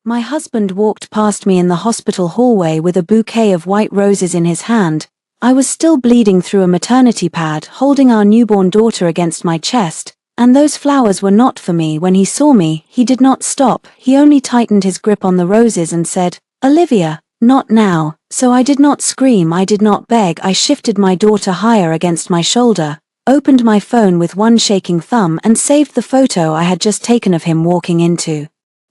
My husband walked past me in the hospital hallway with a bouquet of white roses in his hand. I was still bleeding through a maternity pad, holding our newborn daughter against my chest, and those flowers were not for me. When he saw me, he did not stop, he only tightened his grip on the roses and said, "Olivia, not now." So I did not scream, I did not beg, I shifted my daughter higher against my shoulder, opened my phone with one shaking thumb and saved the photo I had just taken of him walking into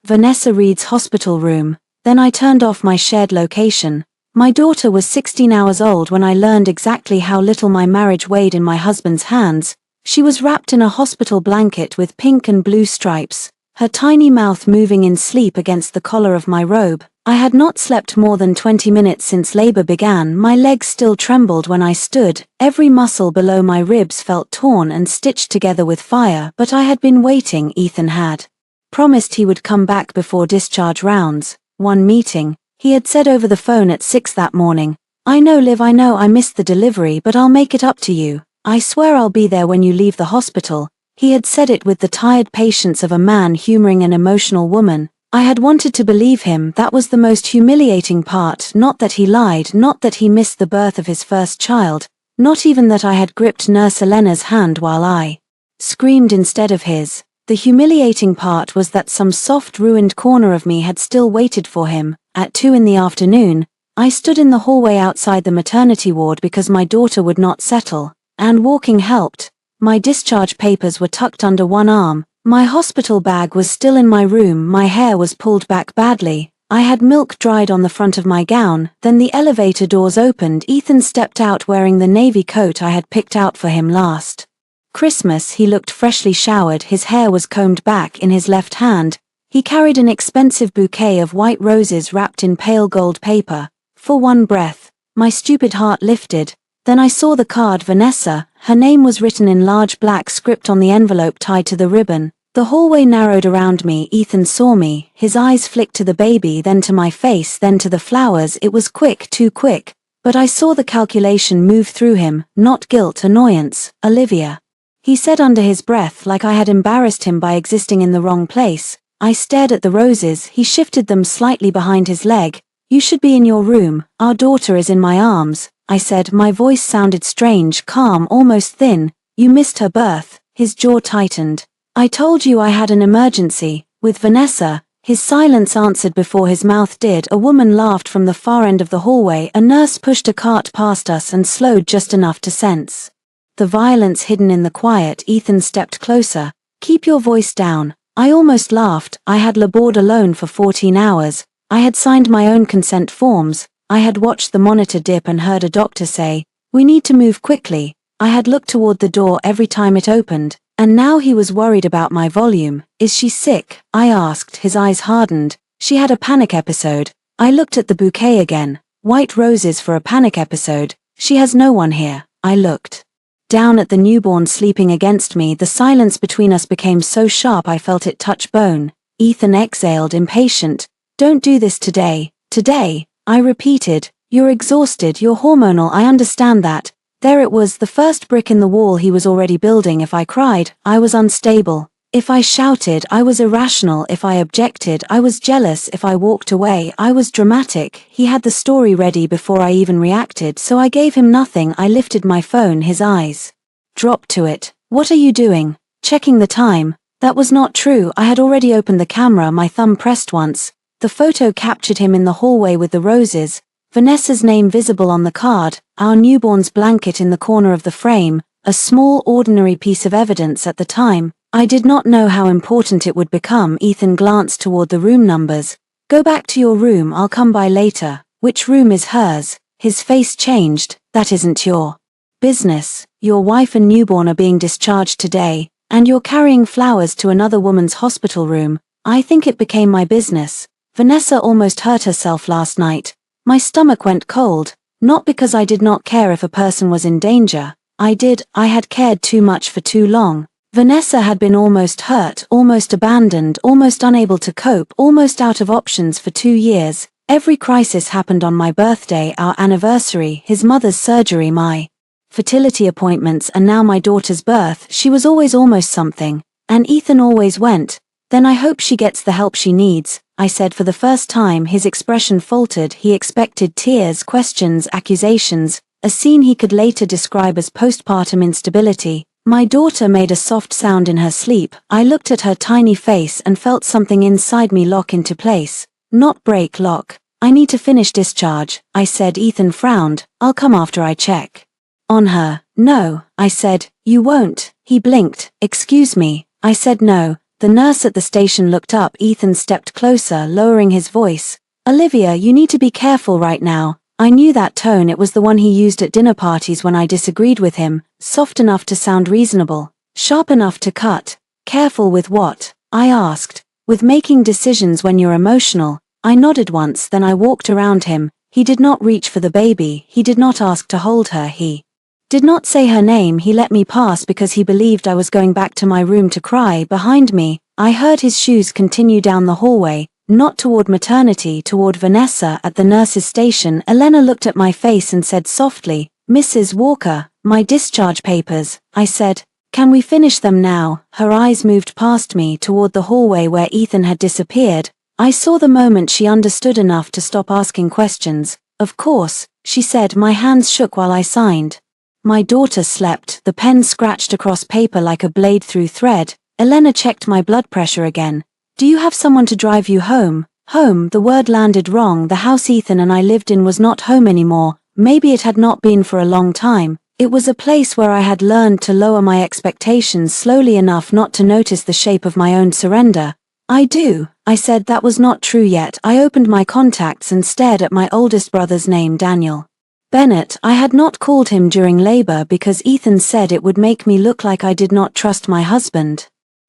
Vanessa Reed's hospital room. Then I turned off my shared location. My daughter was 16 hours old when I learned exactly how little my marriage weighed in my husband's hands. She was wrapped in a hospital blanket with pink and blue stripes, her tiny mouth moving in sleep against the collar of my robe. I had not slept more than 20 minutes since labor began. My legs still trembled when I stood, every muscle below my ribs felt torn and stitched together with fire, but I had been waiting. Ethan had promised he would come back before discharge rounds. One meeting, he had said over the phone at 6 that morning, "I know, Liv, I know I missed the delivery, but I'll make it up to you. I swear I'll be there when you leave the hospital." He had said it with the tired patience of a man humoring an emotional woman. I had wanted to believe him. That was the most humiliating part, not that he lied, not that he missed the birth of his first child, not even that I had gripped Nurse Elena's hand while I screamed instead of his. The humiliating part was that some soft, ruined corner of me had still waited for him. At 2 in the afternoon, I stood in the hallway outside the maternity ward because my daughter would not settle, and walking helped. My discharge papers were tucked under one arm, my hospital bag was still in my room, my hair was pulled back badly, I had milk dried on the front of my gown. Then the elevator doors opened. Ethan stepped out wearing the navy coat I had picked out for him last Christmas. He looked freshly showered, his hair was combed back. In his left hand, he carried an expensive bouquet of white roses wrapped in pale gold paper. For one breath, my stupid heart lifted. Then I saw the card, Vanessa. Her name was written in large black script on the envelope tied to the ribbon. The hallway narrowed around me. Ethan saw me, his eyes flicked to the baby, then to my face, then to the flowers. It was quick, too quick, but I saw the calculation move through him, not guilt, annoyance. "Olivia," he said under his breath, like I had embarrassed him by existing in the wrong place. I stared at the roses. He shifted them slightly behind his leg. "You should be in your room, our daughter is in my arms," I said. My voice sounded strange, calm, almost thin. "You missed her birth." His jaw tightened. "I told you I had an emergency with Vanessa." His silence answered before his mouth did. A woman laughed from the far end of the hallway. A nurse pushed a cart past us and slowed just enough to sense the violence hidden in the quiet. Ethan stepped closer. "Keep your voice down." I almost laughed. I had labored alone for 14 hours. I had signed my own consent forms. I had watched the monitor dip and heard a doctor say, "We need to move quickly." I had looked toward the door every time it opened, and now he was worried about my volume. "Is she sick?" I asked. His eyes hardened. "She had a panic episode." I looked at the bouquet again. White roses for a panic episode. "She has no one here." I looked down at the newborn sleeping against me. The silence between us became so sharp I felt it touch bone. Ethan exhaled, impatient. "Don't do this today." "Today?" I repeated. "You're exhausted, you're hormonal, I understand that." There it was, the first brick in the wall he was already building. If I cried, I was unstable. If I shouted, I was irrational. If I objected, I was jealous. If I walked away, I was dramatic. He had the story ready before I even reacted, so I gave him nothing. I lifted my phone. His eyes dropped to it. "What are you doing?" "Checking the time." That was not true. I had already opened the camera. My thumb pressed once. The photo captured him in the hallway with the roses, Vanessa's name visible on the card, our newborn's blanket in the corner of the frame, a small, ordinary piece of evidence at the time. I did not know how important it would become. Ethan glanced toward the room numbers. "Go back to your room, I'll come by later." "Which room is hers?" His face changed. "That isn't your business. Your wife and newborn are being discharged today, and you're carrying flowers to another woman's hospital room." I think it became my business. Vanessa almost hurt herself last night. My stomach went cold, not because I did not care if a person was in danger. I had cared too much for too long. Vanessa had been almost hurt, almost abandoned, almost unable to cope, almost out of options for 2 years. Every crisis happened on my birthday, our anniversary, his mother's surgery, my fertility appointments, and now my daughter's birth. She was always almost something. And Ethan always went, "Then I hope she gets the help she needs." I said for the first time. His expression faltered. He expected tears, questions, accusations, a scene he could later describe as postpartum instability. My daughter made a soft sound in her sleep. I looked at her tiny face and felt something inside me lock into place. Not break, lock. I need to finish discharge, I said. Ethan frowned. I'll come after I check on her. No, I said. You won't. He blinked. Excuse me. I said no. The nurse at the station looked up. Ethan stepped closer, lowering his voice. Olivia, you need to be careful right now. I knew that tone. It was the one he used at dinner parties when I disagreed with him. Soft enough to sound reasonable. Sharp enough to cut. Careful with what? I asked. With making decisions when you're emotional. I nodded once, then I walked around him. He did not reach for the baby. He did not ask to hold her. He did not say her name. He let me pass because he believed I was going back to my room to cry. Behind me, I heard his shoes continue down the hallway, not toward maternity, toward Vanessa at the nurse's station. Elena looked at my face and said softly, Mrs. Walker, my discharge papers. I said, can we finish them now? Her eyes moved past me toward the hallway where Ethan had disappeared. I saw the moment she understood enough to stop asking questions. Of course, she said. My hands shook while I signed. My daughter slept. The pen scratched across paper like a blade through thread. Elena checked my blood pressure again. Do you have someone to drive you home? Home, the word landed wrong. The house Ethan and I lived in was not home anymore. Maybe it had not been for a long time. It was a place where I had learned to lower my expectations slowly enough not to notice the shape of my own surrender. I do, I said. That was not true yet. I opened my contacts and stared at my oldest brother's name, Daniel Bennett. I had not called him during labor because Ethan said it would make me look like I did not trust my husband.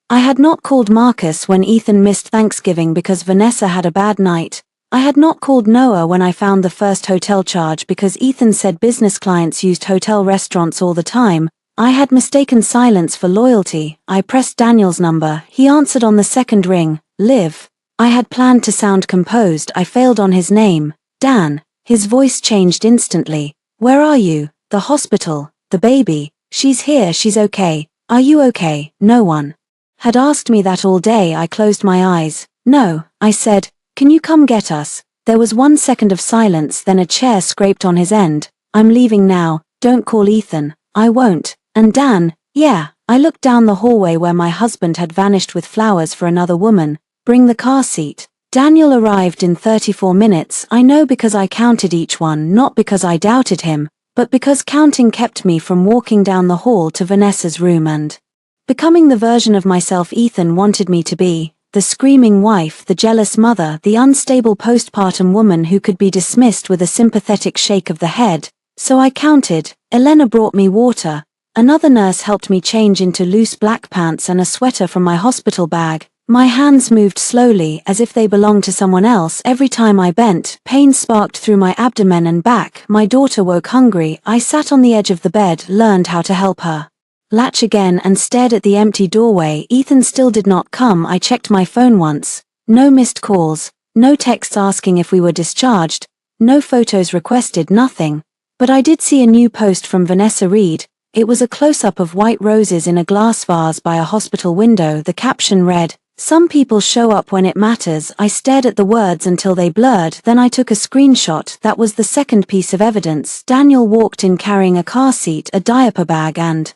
I had not called Marcus when Ethan missed Thanksgiving because Vanessa had a bad night. I had not called Noah when I found the first hotel charge because Ethan said business clients used hotel restaurants all the time. I had mistaken silence for loyalty. I pressed Daniel's number. He answered on the second ring. Liv. I had planned to sound composed. I failed on his name. Dan. His voice changed instantly. Where are you? The hospital. The baby. She's here. She's okay. Are you okay? No one had asked me that all day. I closed my eyes. No, I said. Can you come get us? There was 1 second of silence, then a chair scraped on his end. I'm leaving now. Don't call Ethan. I won't. And Dan, yeah. I looked down the hallway where my husband had vanished with flowers for another woman. Bring the car seat. Daniel arrived in 34 minutes. I know because I counted each one, not because I doubted him, but because counting kept me from walking down the hall to Vanessa's room and becoming the version of myself Ethan wanted me to be. The screaming wife, the jealous mother, the unstable postpartum woman who could be dismissed with a sympathetic shake of the head. So I counted. Elena brought me water. Another nurse helped me change into loose black pants and a sweater from my hospital bag. My hands moved slowly as if they belonged to someone else. Every time I bent, pain sparked through my abdomen and back. My daughter woke hungry. I sat on the edge of the bed, learned how to help her latch again and stared at the empty doorway. Ethan still did not come. I checked my phone once. No missed calls, no texts asking if we were discharged, no photos requested, nothing. But I did see a new post from Vanessa Reed. It was a close-up of white roses in a glass vase by a hospital window. The caption read, "Some people show up when it matters." I stared at the words until they blurred, then I took a screenshot. That was the second piece of evidence. Daniel walked in carrying a car seat, a diaper bag and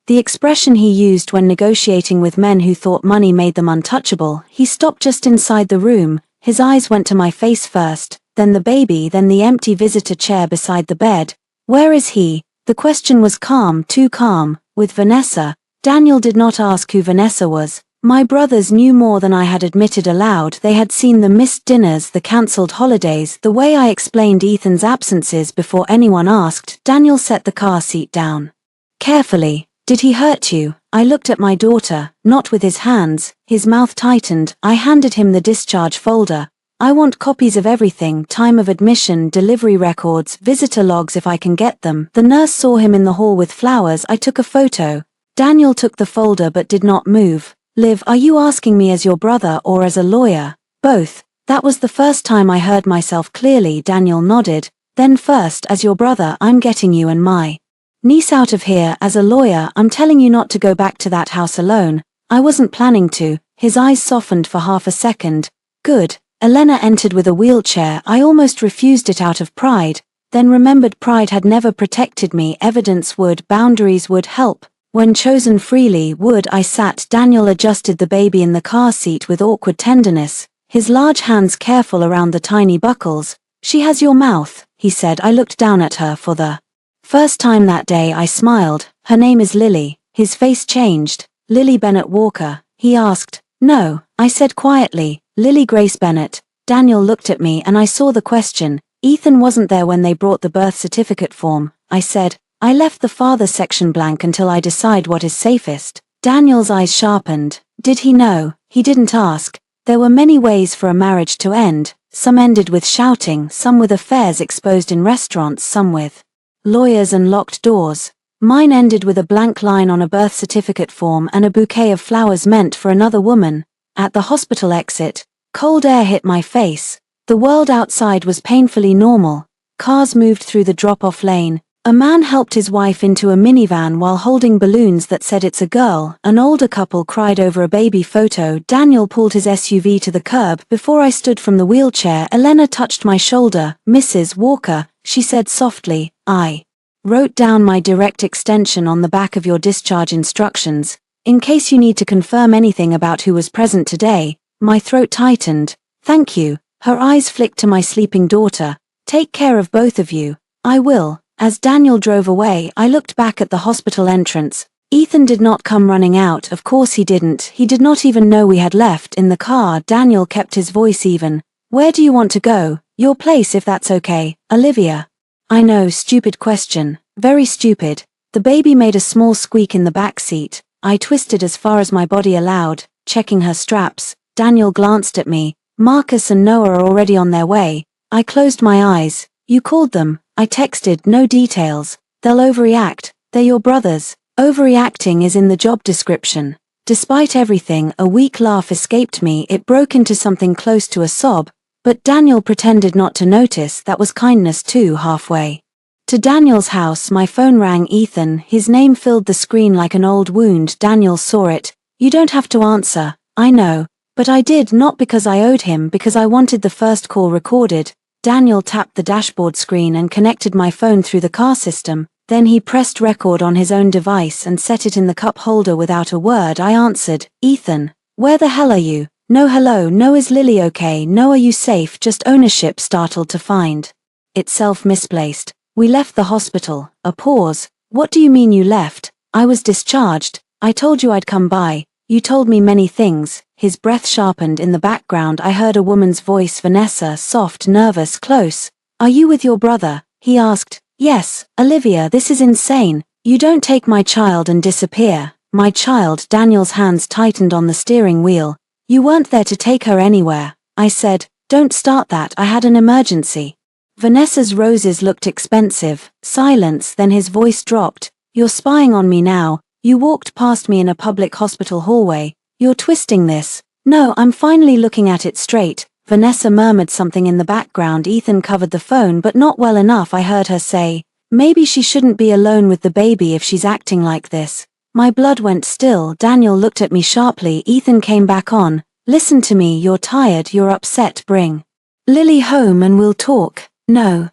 the expression he used when negotiating with men who thought money made them untouchable. He stopped just inside the room. His eyes went to my face first, then the baby, then the empty visitor chair beside the bed. Where is he? The question was calm, too calm. With Vanessa. Daniel did not ask who Vanessa was. My brothers knew more than I had admitted aloud. They had seen the missed dinners, the cancelled holidays, the way I explained Ethan's absences before anyone asked. Daniel set the car seat down carefully. Did he hurt you? I looked at my daughter, not with his hands. His mouth tightened. I handed him the discharge folder. I want copies of everything, time of admission, delivery records, visitor logs if I can get them. The nurse saw him in the hall with flowers. I took a photo. Daniel took the folder but did not move. Liv, are you asking me as your brother or as a lawyer? Both. That was the first time I heard myself clearly. Daniel nodded. Then first, as your brother, I'm getting you and my niece out of here. As a lawyer, I'm telling you not to go back to that house alone. I wasn't planning to. His eyes softened for half a second. Good. Elena entered with a wheelchair. I almost refused it out of pride, then remembered pride had never protected me. Evidence would, boundaries would help. When chosen freely would. I sat. Daniel adjusted the baby in the car seat with awkward tenderness, his large hands careful around the tiny buckles. She has your mouth, he said. I looked down at her for the first time that day. I smiled. Her name is Lily. His face changed. Lily Bennett Walker, he asked. No, I said quietly. Lily Grace Bennett. Daniel looked at me and I saw the question. Ethan wasn't there when they brought the birth certificate form, I said. I left the father section blank until I decide what is safest. Daniel's eyes sharpened. Did he know? He didn't ask. There were many ways for a marriage to end. Some ended with shouting, some with affairs exposed in restaurants, some with lawyers and locked doors. Mine ended with a blank line on a birth certificate form and a bouquet of flowers meant for another woman. At the hospital exit, cold air hit my face. The world outside was painfully normal. Cars moved through the drop-off lane. A man helped his wife into a minivan while holding balloons that said it's a girl. An older couple cried over a baby photo. Daniel pulled his SUV to the curb. Before I stood from the wheelchair, Elena touched my shoulder. Mrs. Walker, she said softly. I wrote down my direct extension on the back of your discharge instructions, in case you need to confirm anything about who was present today. My throat tightened. Thank you. Her eyes flicked to my sleeping daughter. Take care of both of you. I will. As Daniel drove away, I looked back at the hospital entrance. Ethan did not come running out. Of course he didn't. He did not even know we had left. In the car, Daniel kept his voice even. Where do you want to go? Your place if that's okay, Olivia. I know, stupid question. Very stupid. The baby made a small squeak in the back seat. I twisted as far as my body allowed, checking her straps. Daniel glanced at me. Marcus and Noah are already on their way. I closed my eyes. You called them. I texted. No details. They'll overreact. They're your brothers. Overreacting is in the job description. Despite everything, a weak laugh escaped me. It broke into something close to a sob, but Daniel pretended not to notice. That was kindness too. Halfway to Daniel's house, my phone rang. Ethan. His name filled the screen like an old wound. Daniel saw it. You don't have to answer. I know. But I did, not because I owed him, because I wanted the first call recorded. Daniel tapped the dashboard screen and connected my phone through the car system. Then he pressed record on his own device and set it in the cup holder without a word. I answered. Ethan, where the hell are you? No, hello. No, is Lily okay? No, are you safe? Just ownership. Startled to find itself misplaced. We left the hospital. A pause. What do you mean you left? I was discharged. I told you I'd come by. You told me many things. His breath sharpened. In the background I heard a woman's voice. Vanessa, soft, nervous, close. Are you with your brother? He asked. Yes, Olivia, this is insane. You don't take my child and disappear. My child. Daniel's hands tightened on the steering wheel. You weren't there to take her anywhere. I said. Don't start that. I had an emergency. Vanessa's roses looked expensive. Silence, then his voice dropped. You're spying on me now. You walked past me in a public hospital hallway. You're twisting this. No, I'm finally looking at it straight. Vanessa murmured something in the background. Ethan covered the phone, but not well enough. I heard her say, maybe she shouldn't be alone with the baby if she's acting like this. My blood went still. Daniel looked at me sharply. Ethan came back on. Listen to me, you're tired, you're upset. Bring Lily home and we'll talk. No.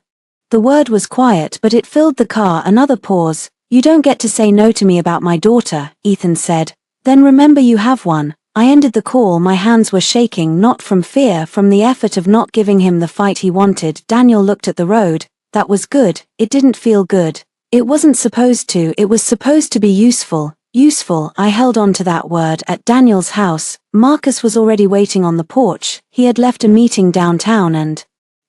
The word was quiet, but it filled the car. Another pause. You don't get to say no to me about my daughter, Ethan said. Then remember you have one. I ended the call. My hands were shaking, not from fear, from the effort of not giving him the fight he wanted. Daniel looked at the road. That was good. It didn't feel good. It wasn't supposed to. It was supposed to be useful. Useful. I held on to that word. At Daniel's house, Marcus was already waiting on the porch. He had left a meeting downtown and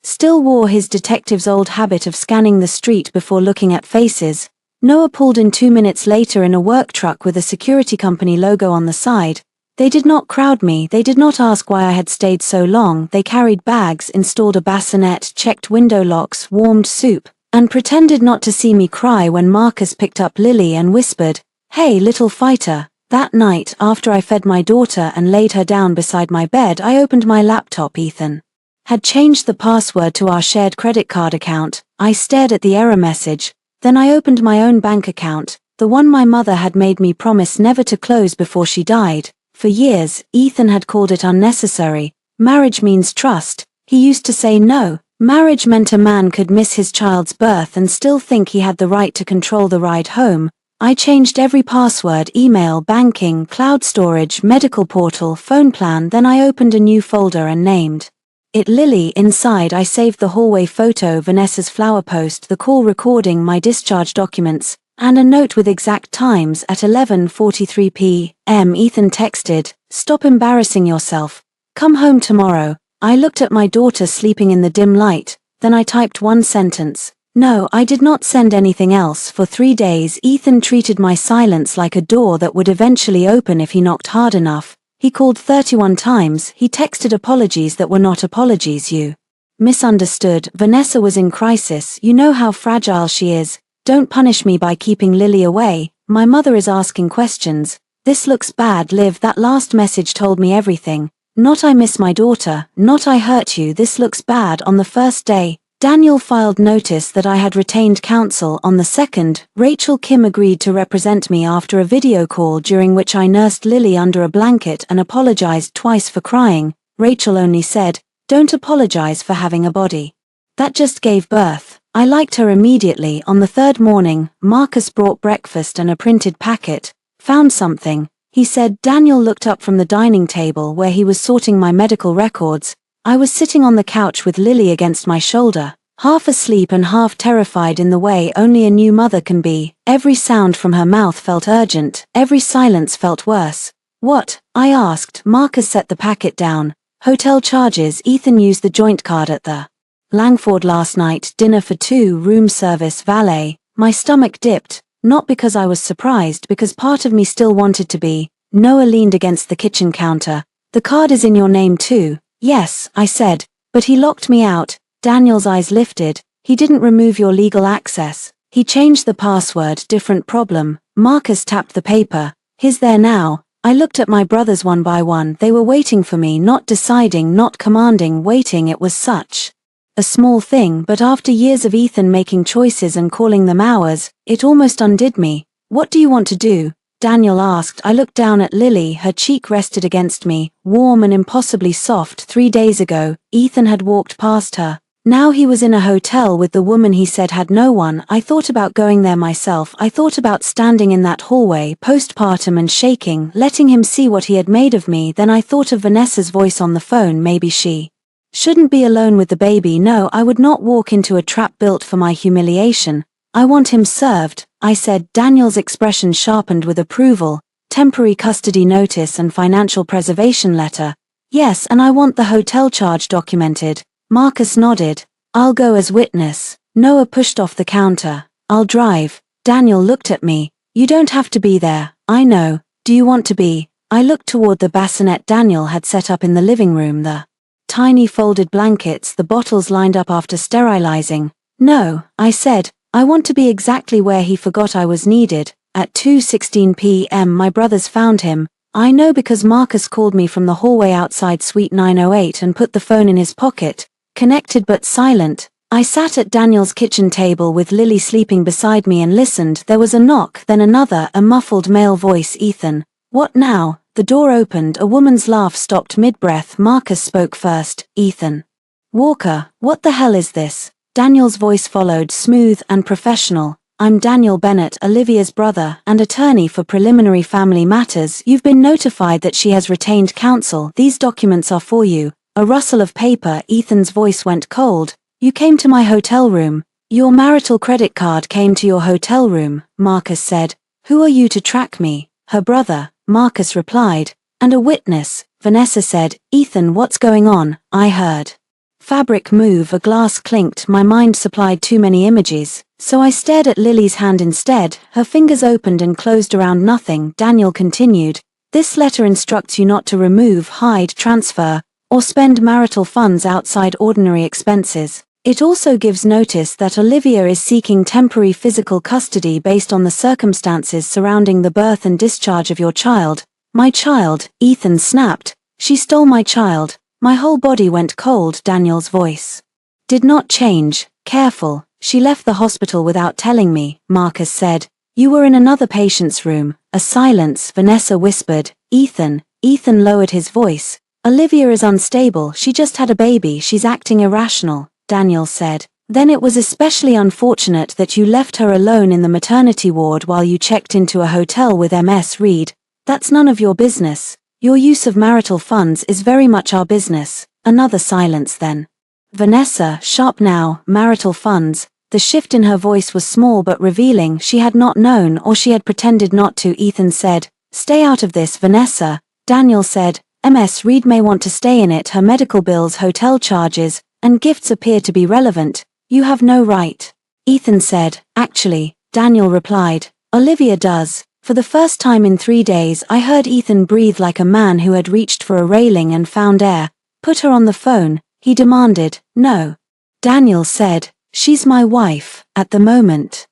still wore his detective's old habit of scanning the street before looking at faces. Noah pulled in 2 minutes later in a work truck with a security company logo on the side. They did not crowd me. They did not ask why I had stayed so long. They carried bags, installed a bassinet, checked window locks, warmed soup, and pretended not to see me cry when Marcus picked up Lily and whispered, "Hey, little fighter." That night, after I fed my daughter and laid her down beside my bed, I opened my laptop. Ethan had changed the password to our shared credit card account. I stared at the error message. Then I opened my own bank account, the one my mother had made me promise never to close before she died. For years, Ethan had called it unnecessary, Marriage means trust. He used to say no. Marriage meant a man could miss his child's birth and still think he had the right to control the ride home. I changed every password, email, banking, cloud storage, medical portal, phone plan, then I opened a new folder and named it Lily. Inside I saved the hallway photo, Vanessa's flower post, the call recording, my discharge documents, and a note with exact times. At 11:43 p.m. Ethan texted, "Stop embarrassing yourself. Come home tomorrow." I looked at my daughter sleeping in the dim light, then I typed one sentence. No, I did not send anything else. For 3 days Ethan treated my silence like a door that would eventually open if he knocked hard enough. He called 31 times, he texted apologies that were not apologies. You misunderstood. Vanessa was in crisis. You know how fragile she is. Don't punish me by keeping Lily away. My mother is asking questions. This looks bad. Liv, that last message told me everything. Not I miss my daughter, not I hurt you. This looks bad. On the first day, Daniel filed notice that I had retained counsel. On the second, Rachel Kim agreed to represent me after a video call during which I nursed Lily under a blanket and apologized twice for crying. Rachel only said, "Don't apologize for having a body. That just gave birth." I liked her immediately. On the third morning, Marcus brought breakfast and a printed packet. "Found something," he said. Daniel looked up from the dining table where he was sorting my medical records. I was sitting on the couch with Lily against my shoulder, half asleep and half terrified in the way only a new mother can be. Every sound from her mouth felt urgent, every silence felt worse. "What?" I asked. Marcus set the packet down. "Hotel charges. Ethan used the joint card at the Langford last night. Dinner for two, room service, valet." My stomach dipped, not because I was surprised, because part of me still wanted to be. Noah leaned against the kitchen counter. "The card is in your name too." "Yes," I said, "but he locked me out." Daniel's eyes lifted. "He didn't remove your legal access. He changed the password." Different problem. Marcus tapped the paper. "He's there now." I looked at my brothers one by one. They were waiting for me, not deciding, not commanding, waiting. It was such a small thing, but after years of Ethan making choices and calling them ours, it almost undid me. "What do you want to do?" Daniel asked. I looked down at Lily. Her cheek rested against me, warm and impossibly soft. 3 days ago, Ethan had walked past her. Now he was in a hotel with the woman he said had no one. I thought about going there myself. I thought about standing in that hallway, postpartum and shaking, letting him see what he had made of me. Then I thought of Vanessa's voice on the phone. Maybe she shouldn't be alone with the baby. No, I would not walk into a trap built for my humiliation. "I want him served," I said. Daniel's expression sharpened with approval. "Temporary custody notice and financial preservation letter." "Yes, and I want the hotel charge documented." Marcus nodded. "I'll go as witness." Noah pushed off the counter. "I'll drive." Daniel looked at me. "You don't have to be there." "I know. Do you want to be?" I looked toward the bassinet Daniel had set up in the living room, the tiny folded blankets, the bottles lined up after sterilizing. "No," I said. "I want to be exactly where he forgot I was needed." At 2:16 p.m. my brothers found him. I know because Marcus called me from the hallway outside Suite 908 and put the phone in his pocket. Connected but silent. I sat at Daniel's kitchen table with Lily sleeping beside me and listened. There was a knock, then another, a muffled male voice. "Ethan." "What now?" The door opened. A woman's laugh stopped mid-breath. Marcus spoke first. "Ethan Walker, what the hell is this?" Daniel's voice followed, smooth and professional. "I'm Daniel Bennett, Olivia's brother, and attorney for preliminary family matters. You've been notified that she has retained counsel. These documents are for you." A rustle of paper. Ethan's voice went cold. "You came to my hotel room. Your marital credit card came to your hotel room," Marcus said. "Who are you to track me?" "Her brother," Marcus replied. "And a witness," Vanessa said. "Ethan, what's going on?" I heard fabric move, a glass clinked. My mind supplied too many images, so I stared at Lily's hand instead. Her fingers opened and closed around nothing. Daniel continued. "This letter instructs you not to remove, hide, transfer, or spend marital funds outside ordinary expenses. It also gives notice that Olivia is seeking temporary physical custody based on the circumstances surrounding the birth and discharge of your child." "My child," Ethan snapped. "She stole my child." My whole body went cold. Daniel's voice did not change. "Careful. She left the hospital without telling me," Marcus said. "You were in another patient's room." A silence. Vanessa whispered, "Ethan." Ethan lowered his voice. Olivia is unstable, she just had a baby, she's acting irrational, Daniel said. Then it was especially unfortunate that you left her alone in the maternity ward while you checked into a hotel with Ms. Reed. That's none of your business. Your use of marital funds is very much our business. Another silence then. Vanessa, sharp now, marital funds. The shift in her voice was small but revealing. She had not known, or she had pretended not to. Ethan said, "Stay out of this, Vanessa." Daniel said, "Ms. Reed may want to stay in it. Her medical bills, hotel charges, and gifts appear to be relevant. You have no right." Ethan said, "Actually," Daniel replied, "Olivia does." For the first time in 3 days I heard Ethan breathe like a man who had reached for a railing and found air. "Put her on the phone," he demanded. "No." Daniel said, "She's my wife, at the moment."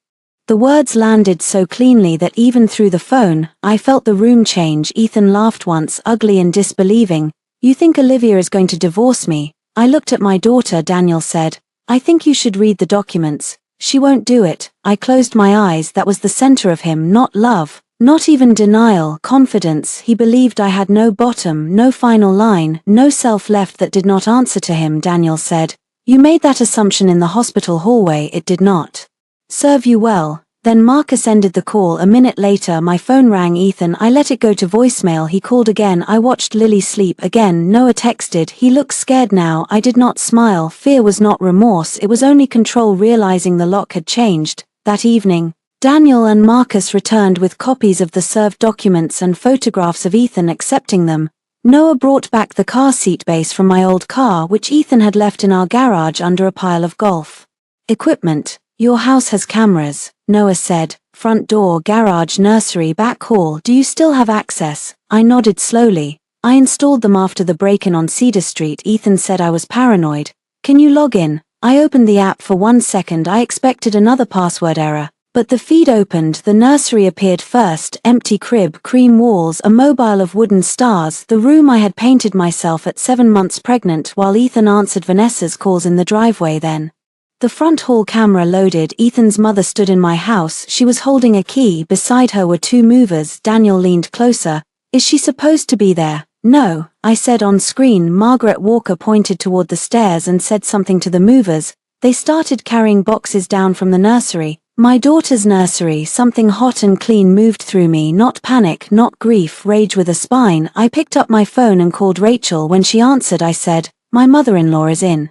The words landed so cleanly that even through the phone, I felt the room change. Ethan laughed once, ugly and disbelieving. "You think Olivia is going to divorce me?" I looked at my daughter. Daniel said, "I think you should read the documents." "She won't do it." I closed my eyes. That was the center of him, not love, not even denial, confidence. He believed I had no bottom, no final line, no self left that did not answer to him. Daniel said, "You made that assumption in the hospital hallway. It did not serve you well." Then Marcus ended the call. A minute later my phone rang. Ethan, I let it go to voicemail. He called again. I watched Lily sleep again. Noah texted. He looked scared now. I did not smile. Fear was not remorse, it was only control, realizing the lock had changed. That evening, Daniel and Marcus returned with copies of the served documents and photographs of Ethan accepting them. Noah brought back the car seat base from my old car, which Ethan had left in our garage under a pile of golf equipment. "Your house has cameras," Noah said. "Front door, garage, nursery, back hall. Do you still have access?" I nodded slowly. "I installed them after the break-in on Cedar Street." Ethan said I was paranoid. "Can you log in?" I opened the app for 1 second. I expected another password error. But the feed opened. The nursery appeared first. Empty crib, cream walls, a mobile of wooden stars. The room I had painted myself at 7 months pregnant while Ethan answered Vanessa's calls in the driveway. Then the front hall camera loaded. Ethan's mother stood in my house. She was holding a key. Beside her were 2 movers. Daniel leaned closer. "Is she supposed to be there?" "No," I said on screen. Margaret Walker pointed toward the stairs and said something to the movers. They started carrying boxes down from the nursery. My daughter's nursery. Something hot and clean moved through me. Not panic, not grief, rage with a spine. I picked up my phone and called Rachel. When she answered I said, "My mother-in-law is in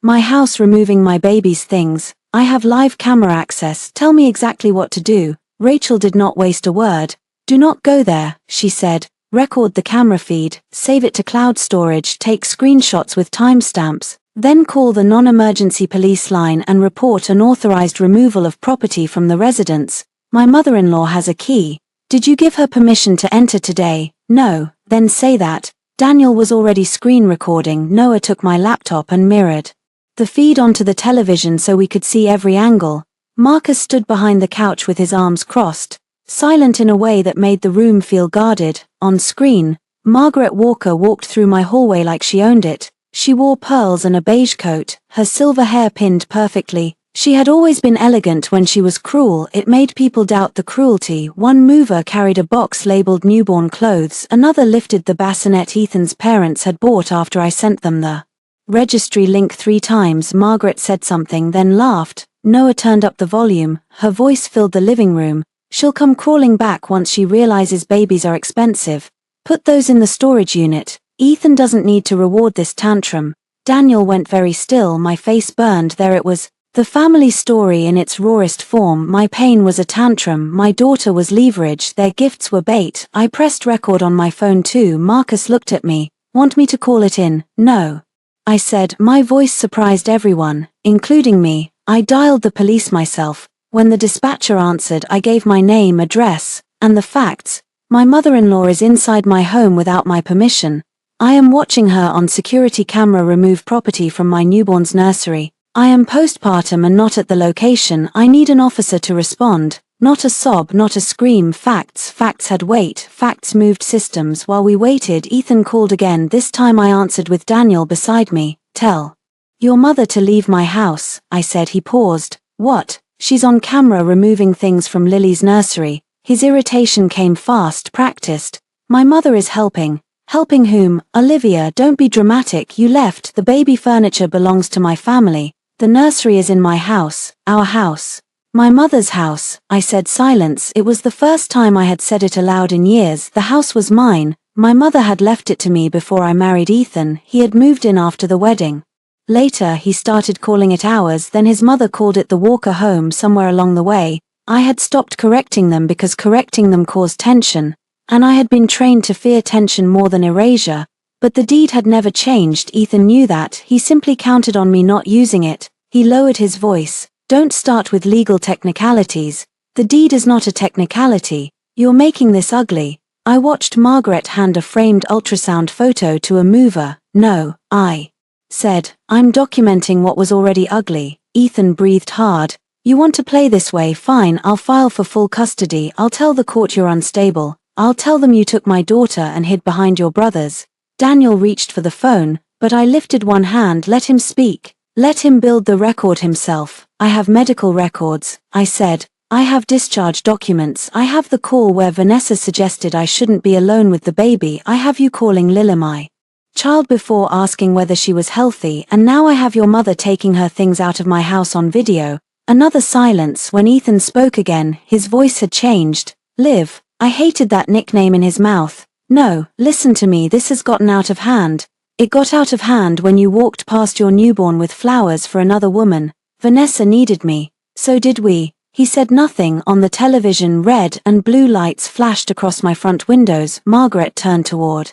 my house removing my baby's things. I have live camera access. Tell me exactly what to do." Rachel did not waste a word. "Do not go there," she said. "Record the camera feed, save it to cloud storage, take screenshots with timestamps, then call the non-emergency police line and report unauthorized removal of property from the residence. My mother-in-law has a key. Did you give her permission to enter today?" "No." "Then say that." Daniel was already screen recording. Noah took my laptop and mirrored the feed onto the television so we could see every angle. Marcus stood behind the couch with his arms crossed, silent in a way that made the room feel guarded. On screen, Margaret Walker walked through my hallway like she owned it. She wore pearls and a beige coat, her silver hair pinned perfectly. She had always been elegant when she was cruel. It made people doubt the cruelty. One mover carried a box labeled newborn clothes. Another lifted the bassinet Ethan's parents had bought after I sent them the registry link 3 times. Margaret said something, then laughed. Noah turned up the volume. Her voice filled the living room. "She'll come crawling back once she realizes babies are expensive. Put those in the storage unit. Ethan doesn't need to reward this tantrum." Daniel went very still. My face burned. There it was, the family story in its rawest form. My pain was a tantrum. My daughter was leverage. Their gifts were bait. I pressed record on my phone too. Marcus looked at me. "Want me to call it in?" "No," I said. My voice surprised everyone, including me. I dialed the police myself. When the dispatcher answered, I gave my name, address, and the facts. "My mother-in-law is inside my home without my permission. I am watching her on security camera remove property from my newborn's nursery. I am postpartum and not at the location. I need an officer to respond." Not a sob, not a scream. Facts. Facts had weight. Facts moved systems. While we waited, Ethan called again. This time I answered with Daniel beside me. "Tell your mother to leave my house," I said. He paused. "What?" "She's on camera removing things from Lily's nursery." His irritation came fast, practiced. "My mother is helping." Helping whom? Olivia, don't be dramatic, you left. The baby furniture belongs to my family. The nursery is in my house, our house. My mother's house, I said. Silence. It was the first time I had said it aloud in years. The house was mine. My mother had left it to me before I married Ethan. He had moved in after the wedding. Later he started calling it ours, then his mother called it the Walker home. Somewhere along the way, I had stopped correcting them because correcting them caused tension, and I had been trained to fear tension more than erasure. But the deed had never changed. Ethan knew that. He simply counted on me not using it. He lowered his voice. Don't start with legal technicalities. The deed is not a technicality. You're making this ugly. I watched Margaret hand a framed ultrasound photo to a mover. No, I said, I'm documenting what was already ugly. Ethan breathed hard. You want to play this way? Fine, I'll file for full custody. I'll tell the court you're unstable. I'll tell them you took my daughter and hid behind your brothers. Daniel reached for the phone, but I lifted one hand. Let him speak. Let him build the record himself. I have medical records, I said. I have discharge documents. I have the call where Vanessa suggested I shouldn't be alone with the baby. I have you calling Lila my child before asking whether she was healthy, and now I have your mother taking her things out of my house on video. Another silence. When Ethan spoke again, his voice had changed. Liv. I hated that nickname in his mouth. No, listen to me, this has gotten out of hand. It got out of hand when you walked past your newborn with flowers for another woman. Vanessa needed me. So did we. He said nothing. On the television, red and blue lights flashed across my front windows. Margaret turned toward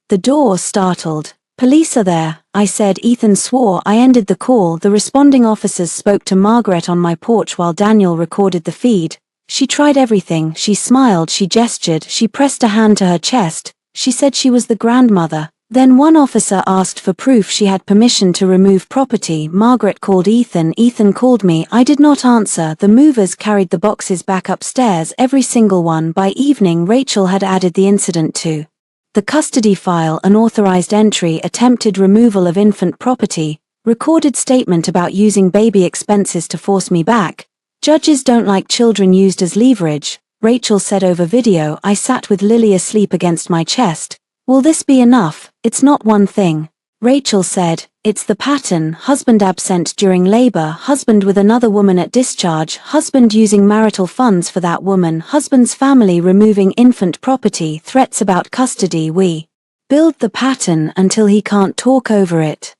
the door, startled. Police are there, I said. Ethan swore. I ended the call. The responding officers spoke to Margaret on my porch while Daniel recorded the feed. She tried everything. She smiled, she gestured, she pressed a hand to her chest. She said she was the grandmother. Then one officer asked for proof she had permission to remove property. Margaret called Ethan. Ethan called me. I did not answer. The movers carried the boxes back upstairs, every single one. By evening, Rachel had added the incident to the custody file. Unauthorized entry, attempted removal of infant property, recorded statement about using baby expenses to force me back. Judges don't like children used as leverage, Rachel said over video. I sat with Lily asleep against my chest. Will this be enough? It's not one thing. Rachel said, it's the pattern. Husband absent during labor, husband with another woman at discharge, husband using marital funds for that woman, husband's family removing infant property, threats about custody. We build the pattern until he can't talk over it.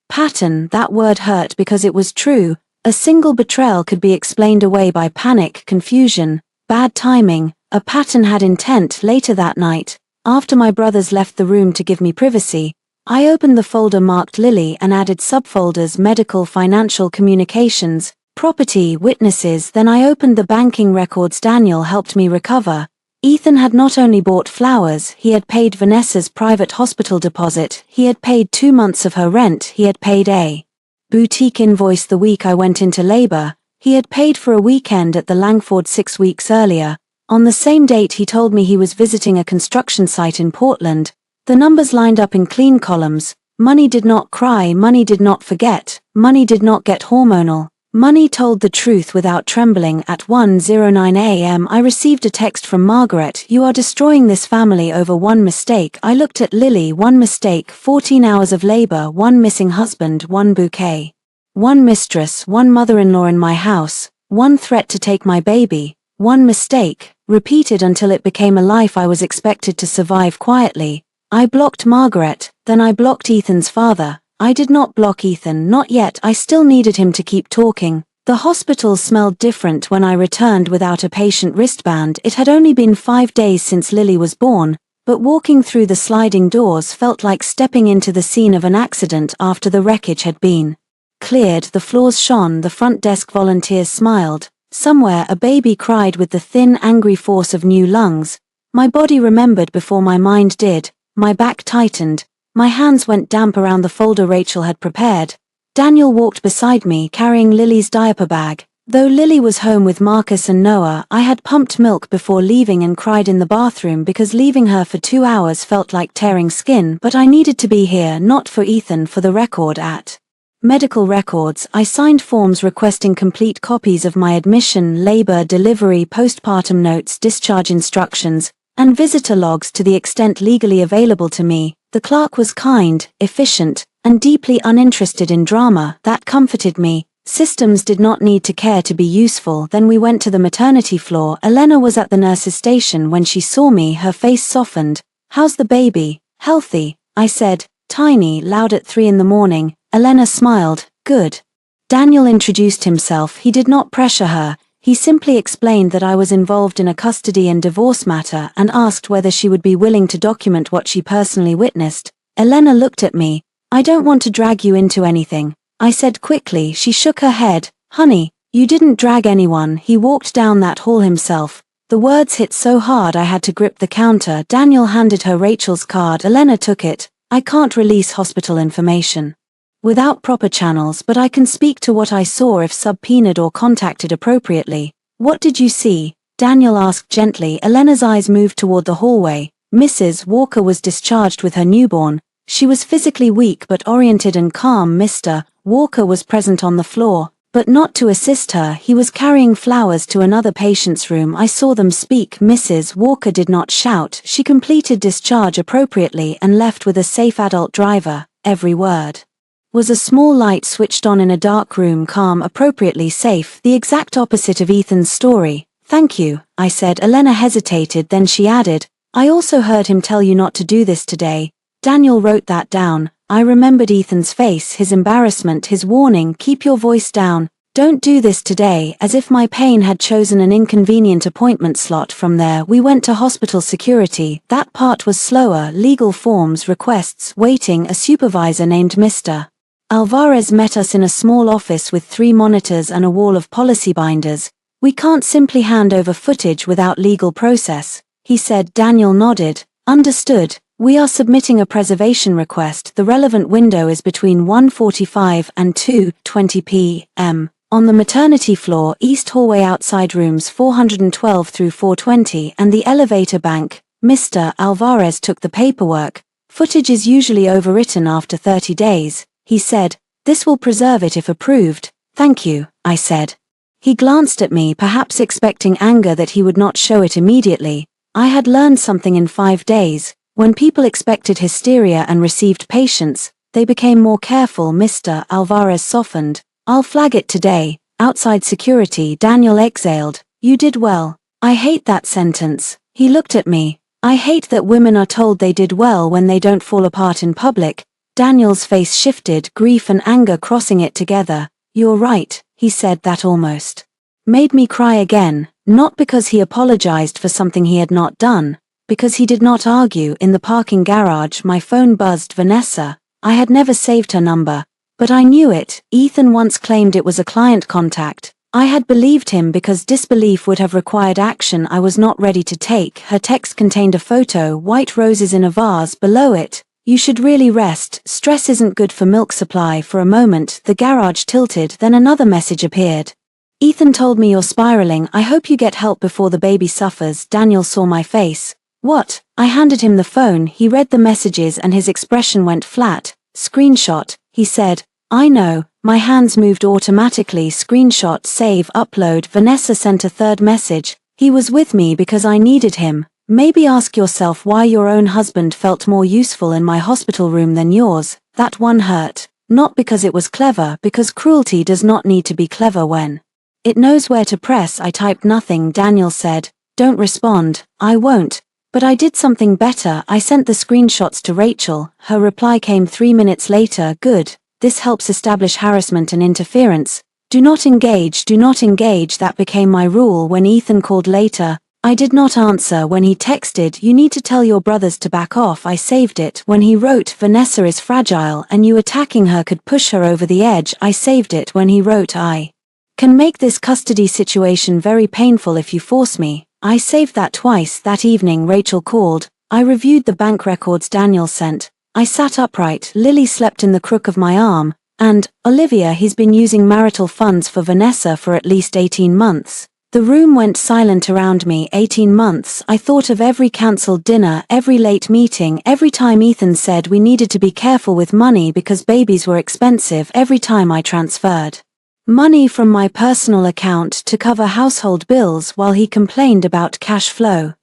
Pattern, that word hurt because it was true. A single betrayal could be explained away by panic, confusion, bad timing. A pattern had intent. Later that night, after my brothers left the room to give me privacy, I opened the folder marked Lily and added subfolders: medical, financial, communications, property, witnesses. Then I opened the banking records Daniel helped me recover. Ethan had not only bought flowers, he had paid Vanessa's private hospital deposit, he had paid 2 months of her rent, he had paid a boutique invoice the week I went into labor, he had paid for a weekend at the Langford 6 weeks earlier. On the same date he told me he was visiting a construction site in Portland. The numbers lined up in clean columns. Money did not cry, money did not forget, money did not get hormonal. Money told the truth without trembling. At 1:09 a.m. I received a text from Margaret. You are destroying this family over one mistake. I looked at Lily. One mistake, 14 hours of labor, one missing husband, one bouquet, one mistress, one mother-in-law in my house, one threat to take my baby, one mistake, repeated until it became a life I was expected to survive quietly. I blocked Margaret, then I blocked Ethan's father. I did not block Ethan, not yet. I still needed him to keep talking. The hospital smelled different when I returned without a patient wristband. It had only been 5 days since Lily was born, but walking through the sliding doors felt like stepping into the scene of an accident after the wreckage had been cleared. The floors shone, the front desk volunteers smiled. Somewhere a baby cried with the thin, angry force of new lungs. My body remembered before my mind did. My back tightened. My hands went damp around the folder Rachel had prepared. Daniel walked beside me carrying Lily's diaper bag. Though Lily was home with Marcus and Noah, I had pumped milk before leaving and cried in the bathroom because leaving her for 2 hours felt like tearing skin. But I needed to be here, not for Ethan, for the record. At medical records, I signed forms requesting complete copies of my admission, labor, delivery, postpartum notes, discharge instructions. and visitor logs to the extent legally available to me. The clerk was kind, efficient, and deeply uninterested in drama. That comforted me. Systems did not need to care to be useful. Then we went to the maternity floor. Elena was at the nurse's station. When she saw me, her face softened. "How's the baby?" "Healthy," I said. "Tiny," loud at 3 in the morning. Elena smiled. "Good." Daniel introduced himself. He did not pressure her. He simply explained that I was involved in a custody and divorce matter and asked whether she would be willing to document what she personally witnessed. Elena looked at me. "I don't want to drag you into anything," I said quickly. She shook her head. "Honey, you didn't drag anyone. He walked down that hall himself." The words hit so hard I had to grip the counter. Daniel handed her Rachel's card. Elena took it. "I can't release hospital information without proper channels, but I can speak to what I saw if subpoenaed or contacted appropriately." "What did you see?" Daniel asked gently. Elena's eyes moved toward the hallway. Mrs. Walker was discharged with her newborn. She was physically weak but oriented and calm. Mr. Walker was present on the floor, but not to assist her. He was carrying flowers to another patient's room. I saw them speak. Mrs. Walker did not shout. She completed discharge appropriately and left with a safe adult driver. Every word was a small light switched on in a dark room. Calm, appropriately safe, the exact opposite of Ethan's story. "Thank you," I said. Elena hesitated, then she added, "I also heard him tell you not to do this today." Daniel wrote that down. I remembered Ethan's face, his embarrassment, his warning, "Keep your voice down. Don't do this today," as if my pain had chosen an inconvenient appointment slot. From there, we went to hospital security. That part was slower. Legal forms, requests, waiting. A supervisor named Mr. Alvarez met us in a small office with 3 monitors and a wall of policy binders. "We can't simply hand over footage without legal process," he said. Daniel nodded. "Understood. We are submitting a preservation request. The relevant window is between 1:45 and 2:20 p.m. on the maternity floor, east hallway, outside rooms 412 through 420, and the elevator bank." Mr. Alvarez took the paperwork. "Footage is usually overwritten after 30 days. He said. "This will preserve it if approved." "Thank you," I said. He glanced at me, perhaps expecting anger that he would not show it immediately. I had learned something in 5 days. When people expected hysteria and received patience, they became more careful. Mr. Alvarez softened. "I'll flag it today." Outside security, Daniel exhaled. "You did well." "I hate that sentence." He looked at me. "I hate that women are told they did well when they don't fall apart in public." Daniel's face shifted, grief and anger crossing it together. "You're right," he said. That almost made me cry again, not because he apologized for something he had not done, because he did not argue. In the parking garage, my phone buzzed. Vanessa. I had never saved her number, but I knew it. Ethan once claimed it was a client contact. I had believed him because disbelief would have required action I was not ready to take. Her text contained a photo, white roses in a vase. Below it, "You should really rest. Stress isn't good for milk supply." For a moment, the garage tilted, then another message appeared. "Ethan told me you're spiraling. I hope you get help before the baby suffers." Daniel saw my face. "What?" I handed him the phone. He read the messages and his expression went flat. "Screenshot," he said. "I know." My hands moved automatically. Screenshot, save, upload. Vanessa sent a third message. "He was with me because I needed him." Maybe ask yourself why your own husband felt more useful in my hospital room than yours. That one hurt. Not because it was clever, because cruelty does not need to be clever when it knows where to press. I typed nothing. Daniel said, "Don't respond." "I won't." But I did something better. I sent the screenshots to Rachel. Her reply came 3 minutes later. "Good. This helps establish harassment and interference. Do not engage, do not engage." That became my rule. When Ethan called later, I did not answer. When he texted, "You need to tell your brothers to back off," I saved it. When he wrote, "Vanessa is fragile and you attacking her could push her over the edge," I saved it. When he wrote, "I can make this custody situation very painful if you force me," I saved that twice. That evening Rachel called. I reviewed the bank records Daniel sent. I sat upright. Lily slept in the crook of my arm. And, "Olivia, he's been using marital funds for Vanessa for at least 18 months. The room went silent around me. 18 months. I thought of every cancelled dinner, every late meeting, every time Ethan said we needed to be careful with money because babies were expensive, every time I transferred money from my personal account to cover household bills while he complained about cash flow.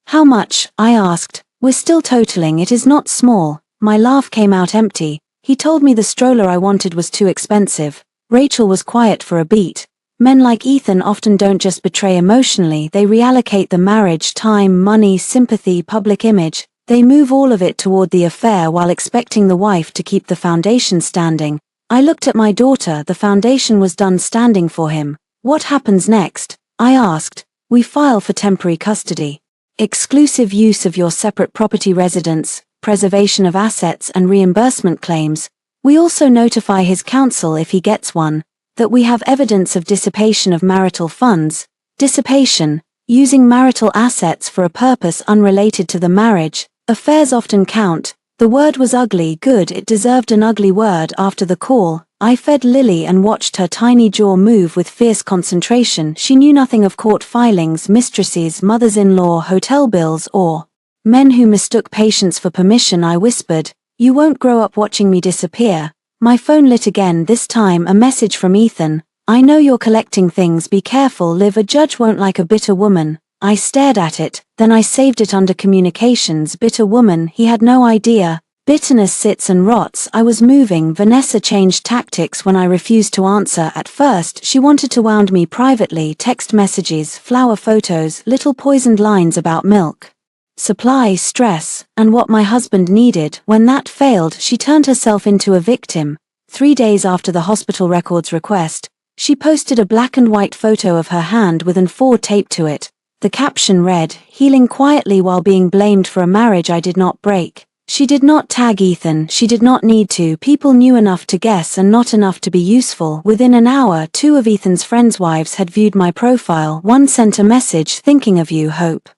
How much? I asked. We're still totaling, it is not small. My laugh came out empty. He told me the stroller I wanted was too expensive. Rachel was quiet for a beat. Men like Ethan often don't just betray emotionally, they reallocate the marriage, time, money, sympathy, public image. They move all of it toward the affair while expecting the wife to keep the foundation standing. I looked at my daughter, the foundation was done standing for him. What happens next? I asked. We file for temporary custody. Exclusive use of your separate property residence, preservation of assets and reimbursement claims. We also notify his counsel if he gets one, that we have evidence of dissipation of marital funds. Dissipation, using marital assets for a purpose unrelated to the marriage. Affairs often count. The word was ugly, good, it deserved an ugly word. After the call, I fed Lily and watched her tiny jaw move with fierce concentration. She knew nothing of court filings, mistresses, mothers-in-law, hotel bills, or men who mistook patience for permission. I whispered, "You won't grow up watching me disappear." My phone lit again, this time a message from Ethan. "I know you're collecting things, be careful, Liv, a judge won't like a bitter woman." I stared at it, then I saved it under communications. Bitter woman, he had no idea. Bitterness sits and rots. I was moving. Vanessa changed tactics when I refused to answer. At first, she wanted to wound me privately, text messages, flower photos, little poisoned lines about milk supply, stress, and what my husband needed. When that failed, she turned herself into a victim. 3 days after the hospital records request, she posted a black and white photo of her hand with an A4 taped to it. The caption read, "Healing quietly while being blamed for a marriage I did not break." She did not tag Ethan, she did not need to. People knew enough to guess and not enough to be useful. Within an hour, 2 of Ethan's friends' wives had viewed my profile. One sent a message, "Thinking of you, hope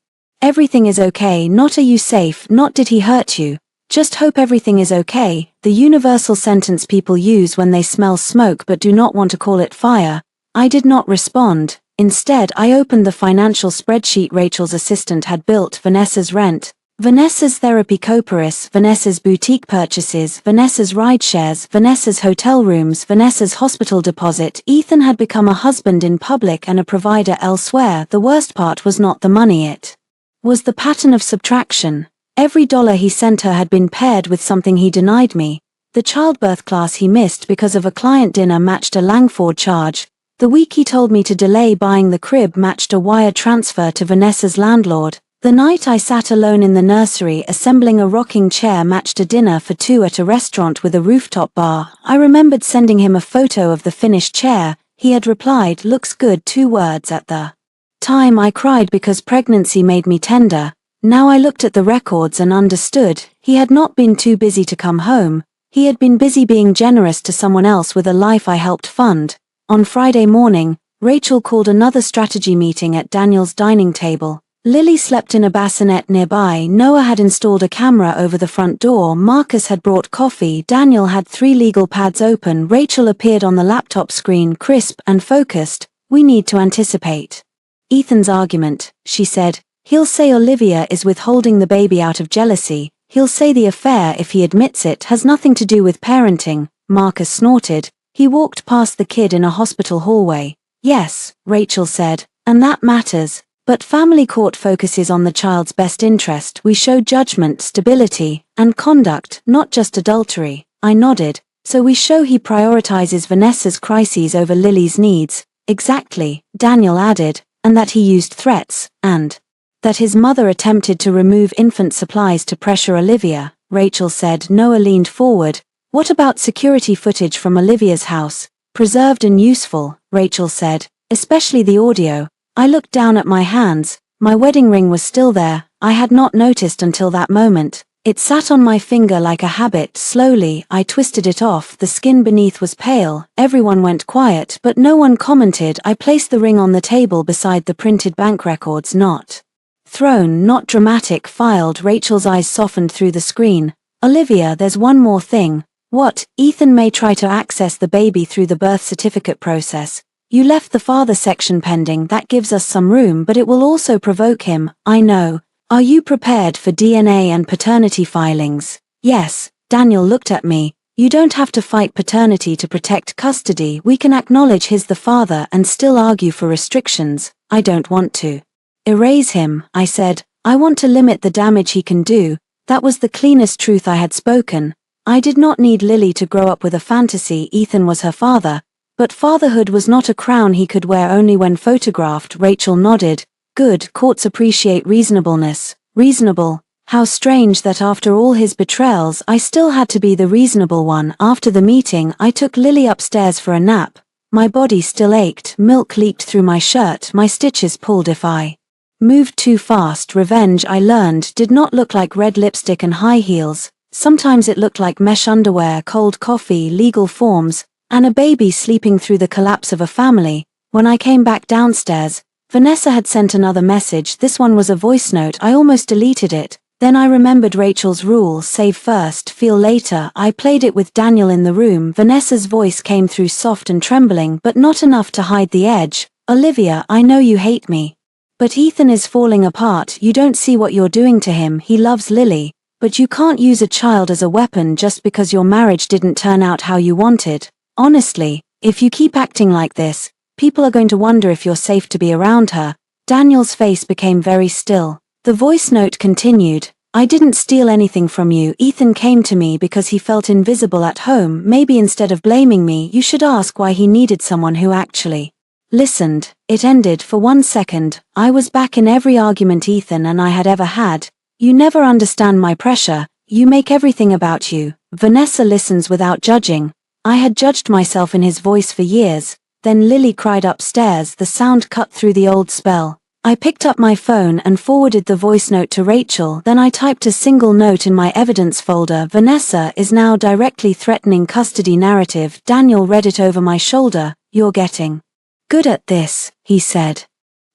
everything is okay," not "are you safe," not "did he hurt you," just "hope everything is okay," the universal sentence people use when they smell smoke but do not want to call it fire. I did not respond. Instead, I opened the financial spreadsheet Rachel's assistant had built. Vanessa's rent, Vanessa's therapy coparis, Vanessa's boutique purchases, Vanessa's ride shares, Vanessa's hotel rooms, Vanessa's hospital deposit. Ethan had become a husband in public and a provider elsewhere. The worst part was not the money, it was the pattern of subtraction. Every dollar he sent her had been paired with something he denied me. The childbirth class he missed because of a client dinner matched a Langford charge. The week he told me to delay buying the crib matched a wire transfer to Vanessa's landlord. The night I sat alone in the nursery assembling a rocking chair matched a dinner for 2 at a restaurant with a rooftop bar. I remembered sending him a photo of the finished chair. He had replied, "Looks good," 2 words. At the time I cried because pregnancy made me tender. Now I looked at the records and understood. He had not been too busy to come home. He had been busy being generous to someone else with a life I helped fund. On Friday morning, Rachel called another strategy meeting at Daniel's dining table. Lily slept in a bassinet nearby. Noah had installed a camera over the front door. Marcus had brought coffee. Daniel had 3 legal pads open. Rachel appeared on the laptop screen, crisp and focused. "We need to anticipate Ethan's argument," she said. "He'll say Olivia is withholding the baby out of jealousy. He'll say the affair, if he admits it, has nothing to do with parenting." Marcus snorted. He walked past the kid in a hospital hallway. "Yes," Rachel said, "and that matters. But family court focuses on the child's best interest. We show judgment, stability, and conduct, not just adultery." I nodded. "So we show he prioritizes Vanessa's crises over Lily's needs." "Exactly," Daniel added, "and that he used threats, and that his mother attempted to remove infant supplies to pressure Olivia," Rachel said. Noah leaned forward. "What about security footage from Olivia's house?" "Preserved and useful," Rachel said, "especially the audio." I looked down at my hands. My wedding ring was still there. I had not noticed until that moment. It sat on my finger like a habit. Slowly, I twisted it off. The skin beneath was pale. Everyone went quiet, but no one commented. I placed the ring on the table beside the printed bank records. "Not thrown, not dramatic, filed." Rachel's eyes softened through the screen. "Olivia, there's one more thing." "What?" "Ethan may try to access the baby through the birth certificate process. You left the father section pending. That gives us some room, but it will also provoke him." "I know. Are you prepared for DNA and paternity filings?" "Yes." Daniel looked at me. "You don't have to fight paternity to protect custody. We can acknowledge he's the father and still argue for restrictions." "I don't want to erase him," I said. I want to limit the damage he can do. That was the cleanest truth I had spoken. I did not need Lily to grow up with a fantasy Ethan was her father, but fatherhood was not a crown he could wear only when photographed. Rachel nodded. Good, courts appreciate reasonableness. Reasonable. How strange that after all his betrayals I still had to be the reasonable one. After the meeting I took Lily upstairs for a nap. My body still ached, milk leaked through my shirt, my stitches pulled if I moved too fast. Revenge, I learned, did not look like red lipstick and high heels. Sometimes it looked like mesh underwear, cold coffee, legal forms, and a baby sleeping through the collapse of a family. When I came back downstairs, Vanessa had sent another message. This one was a voice note. I almost deleted it. Then I remembered Rachel's rule, save first, feel later. I played it with Daniel in the room. Vanessa's voice came through soft and trembling, but not enough to hide the edge. Olivia, I know you hate me. But Ethan is falling apart. You don't see what you're doing to him. He loves Lily. But you can't use a child as a weapon just because your marriage didn't turn out how you wanted. Honestly, if you keep acting like this, people are going to wonder if you're safe to be around her. Daniel's face became very still. The voice note continued. I didn't steal anything from you. Ethan came to me because he felt invisible at home. Maybe instead of blaming me, you should ask why he needed someone who actually listened. It ended. For 1 second, I was back in every argument Ethan and I had ever had. You never understand my pressure. You make everything about you. Vanessa listens without judging. I had judged myself in his voice for years. Then Lily cried upstairs. The sound cut through the old spell. I picked up my phone and forwarded the voice note to Rachel. Then I typed a single note in my evidence folder. Vanessa is now directly threatening custody narrative. Daniel read it over my shoulder. You're getting good at this, he said.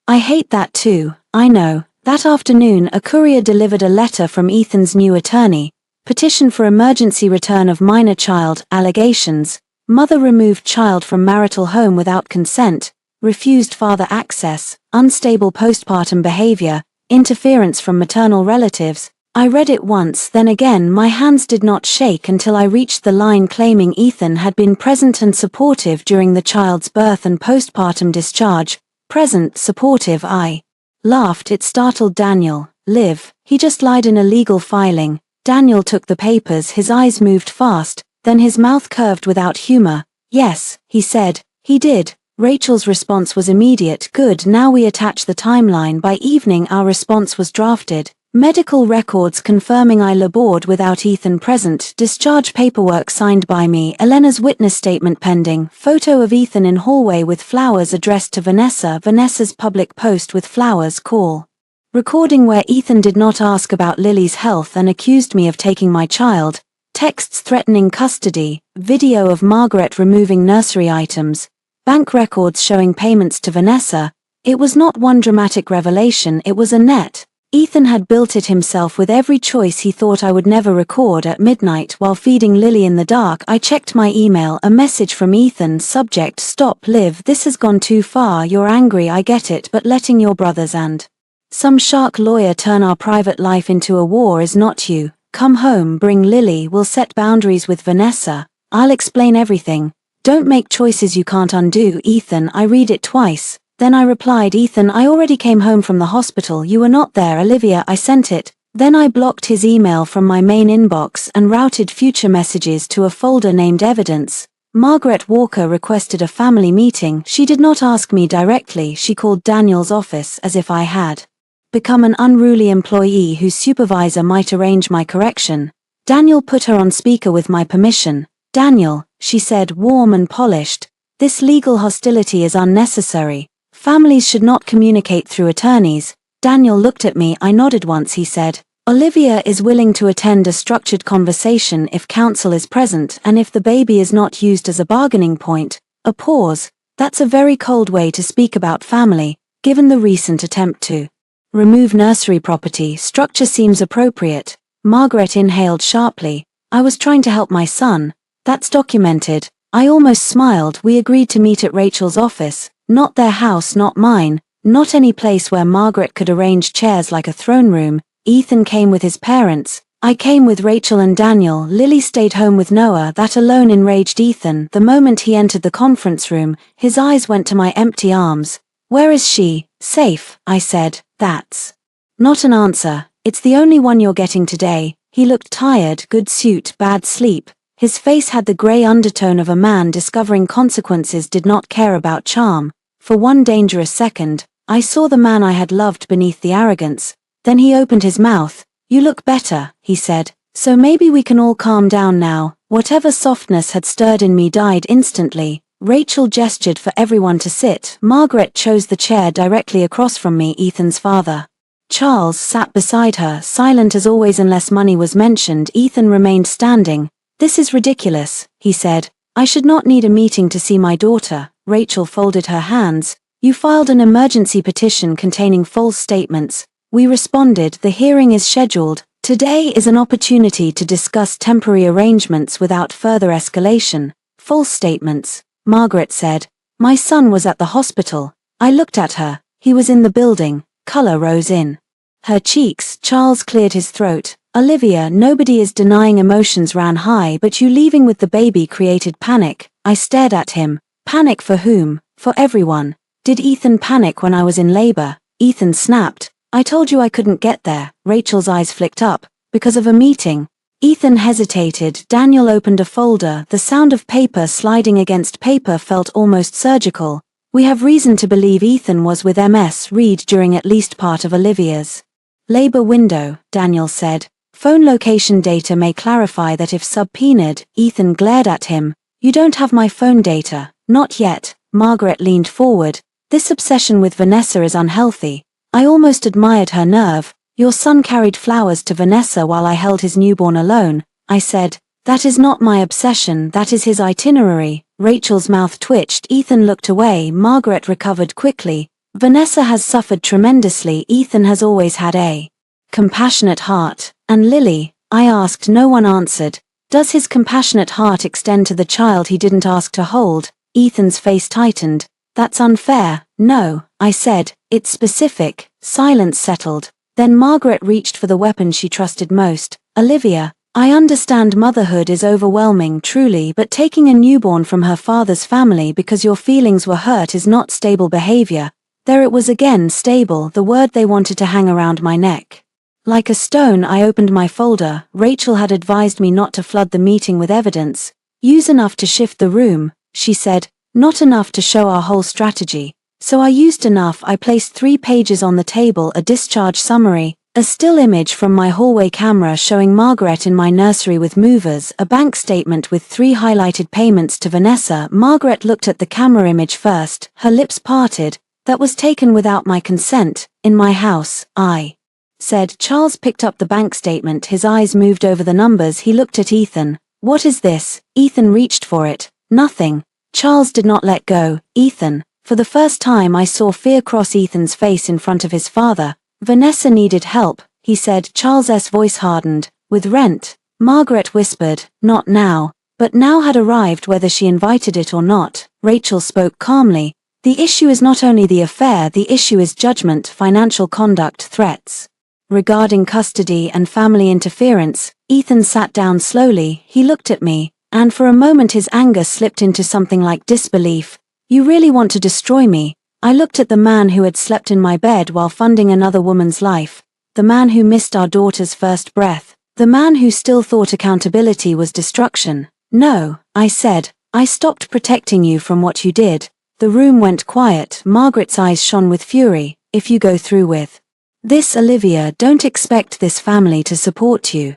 I hate that too. I know. That afternoon a courier delivered a letter from Ethan's new attorney. Petition for emergency return of minor child, allegations. Mother removed child from marital home without consent, refused father access, unstable postpartum behavior, interference from maternal relatives. I read it once, then again my hands did not shake until I reached the line claiming Ethan had been present and supportive during the child's birth and postpartum discharge. Present, supportive. I laughed. It startled Daniel. Liv, he just lied in a legal filing. Daniel took the papers. His eyes moved fast, then his mouth curved without humor. Yes, he said, he did. Rachel's response was immediate. Good, now we attach the timeline. By evening our response was drafted. Medical records confirming I labored without Ethan present. Discharge paperwork signed by me. Elena's witness statement pending. Photo of Ethan in hallway with flowers addressed to Vanessa. Vanessa's public post with flowers. Call recording where Ethan did not ask about Lily's health and accused me of taking my child. Texts threatening custody. Video of Margaret removing nursery items. Bank records showing payments to Vanessa. It was not one dramatic revelation, it was a net. Ethan had built it himself with every choice he thought I would never record. At midnight while feeding Lily in the dark I checked my email. A message from Ethan. Subject: Stop, Liv, this has gone too far. You're angry, I get it, but letting your brothers and some shark lawyer turn our private life into a war is not you. Come home, bring Lily, we'll set boundaries with Vanessa. I'll explain everything. Don't make choices you can't undo. Ethan, I read it twice. Then I replied, Ethan, I already came home from the hospital. You were not there. Olivia, I sent it. Then I blocked his email from my main inbox and routed future messages to a folder named Evidence. Margaret Walker requested a family meeting. She did not ask me directly. She called Daniel's office as if I had become an unruly employee whose supervisor might arrange my correction. Daniel put her on speaker with my permission. Daniel, she said, warm and polished, this legal hostility is unnecessary. Families should not communicate through attorneys. Daniel looked at me. I nodded once. He said, Olivia is willing to attend a structured conversation if counsel is present and if the baby is not used as a bargaining point. A pause. That's a very cold way to speak about family, given the recent attempt to remove nursery property. Structure seems appropriate. Margaret inhaled sharply. I was trying to help my son. That's documented. I almost smiled. We agreed to meet at Rachel's office. Not their house, not mine. Not any place where Margaret could arrange chairs like a throne room. Ethan came with his parents. I came with Rachel and Daniel. Lily stayed home with Noah. That alone enraged Ethan. The moment he entered the conference room, his eyes went to my empty arms. Where is she? Safe, I said. That's Not an answer. It's the only one you're getting today. He looked tired, good suit, bad sleep. His face had the grey undertone of a man discovering consequences did not care about charm. For one dangerous second, I saw the man I had loved beneath the arrogance. Then he opened his mouth. You look better, he said. So maybe we can all calm down now. Whatever softness had stirred in me died instantly. Rachel gestured for everyone to sit. Margaret chose the chair directly across from me, Ethan's father. Charles sat beside her, silent as always unless money was mentioned. Ethan remained standing. This is ridiculous, he said. I should not need a meeting to see my daughter. Rachel folded her hands. You filed an emergency petition containing false statements. We responded, the hearing is scheduled. Today is an opportunity to discuss temporary arrangements without further escalation. False statements, Margaret said. My son was at the hospital. I looked at her. He was in the building. Color rose in her cheeks. Charles cleared his throat. Olivia, nobody is denying emotions ran high, but you leaving with the baby created panic. I stared at him. Panic for whom? For everyone. Did Ethan panic when I was in labor? Ethan snapped. I told you I couldn't get there. Rachel's eyes flicked up. Because of a meeting. Ethan hesitated. Daniel opened a folder. The sound of paper sliding against paper felt almost surgical. We have reason to believe Ethan was with Ms. Reed during at least part of Olivia's labor window, Daniel said. Phone location data may clarify that if subpoenaed. Ethan glared at him. You don't have my phone data. Not yet. Margaret leaned forward. This obsession with Vanessa is unhealthy. I almost admired her nerve. Your son carried flowers to Vanessa while I held his newborn alone. I said, that is not my obsession, that is his itinerary. Rachel's mouth twitched. Ethan looked away. Margaret recovered quickly. Vanessa has suffered tremendously. Ethan has always had a compassionate heart. And Lily? I asked. No one answered. Does his compassionate heart extend to the child he didn't ask to hold? Ethan's face tightened. That's unfair. No, I said. It's specific. Silence settled. Then Margaret reached for the weapon she trusted most. Olivia, I understand motherhood is overwhelming, truly, but taking a newborn from her father's family because your feelings were hurt is not stable behavior. There it was again, stable, the word they wanted to hang around my neck. Like a stone, I opened my folder. Rachel had advised me not to flood the meeting with evidence. Use enough to shift the room, she said, not enough to show our whole strategy. So I used enough. I placed 3 pages on the table, a discharge summary, a still image from my hallway camera showing Margaret in my nursery with movers, a bank statement with 3 highlighted payments to Vanessa. Margaret looked at the camera image first, her lips parted. That was taken without my consent, in my house, I said. Charles picked up the bank statement. His eyes moved over the numbers. He looked at Ethan. What is this? Ethan reached for it. Nothing. Charles did not let go. Ethan. For the first time I saw fear cross Ethan's face in front of his father. Vanessa needed help, he said. Charles's voice hardened. With rent. Margaret whispered, not now. But now had arrived whether she invited it or not. Rachel spoke calmly. The issue is not only the affair, the issue is judgment, financial conduct, threats. Regarding custody and family interference, Ethan sat down slowly. He looked at me, and for a moment his anger slipped into something like disbelief. You really want to destroy me? I looked at the man who had slept in my bed while funding another woman's life. The man who missed our daughter's first breath. The man who still thought accountability was destruction. No, I said. I stopped protecting you from what you did. The room went quiet. Margaret's eyes shone with fury. If you go through with this, Olivia, don't expect this family to support you.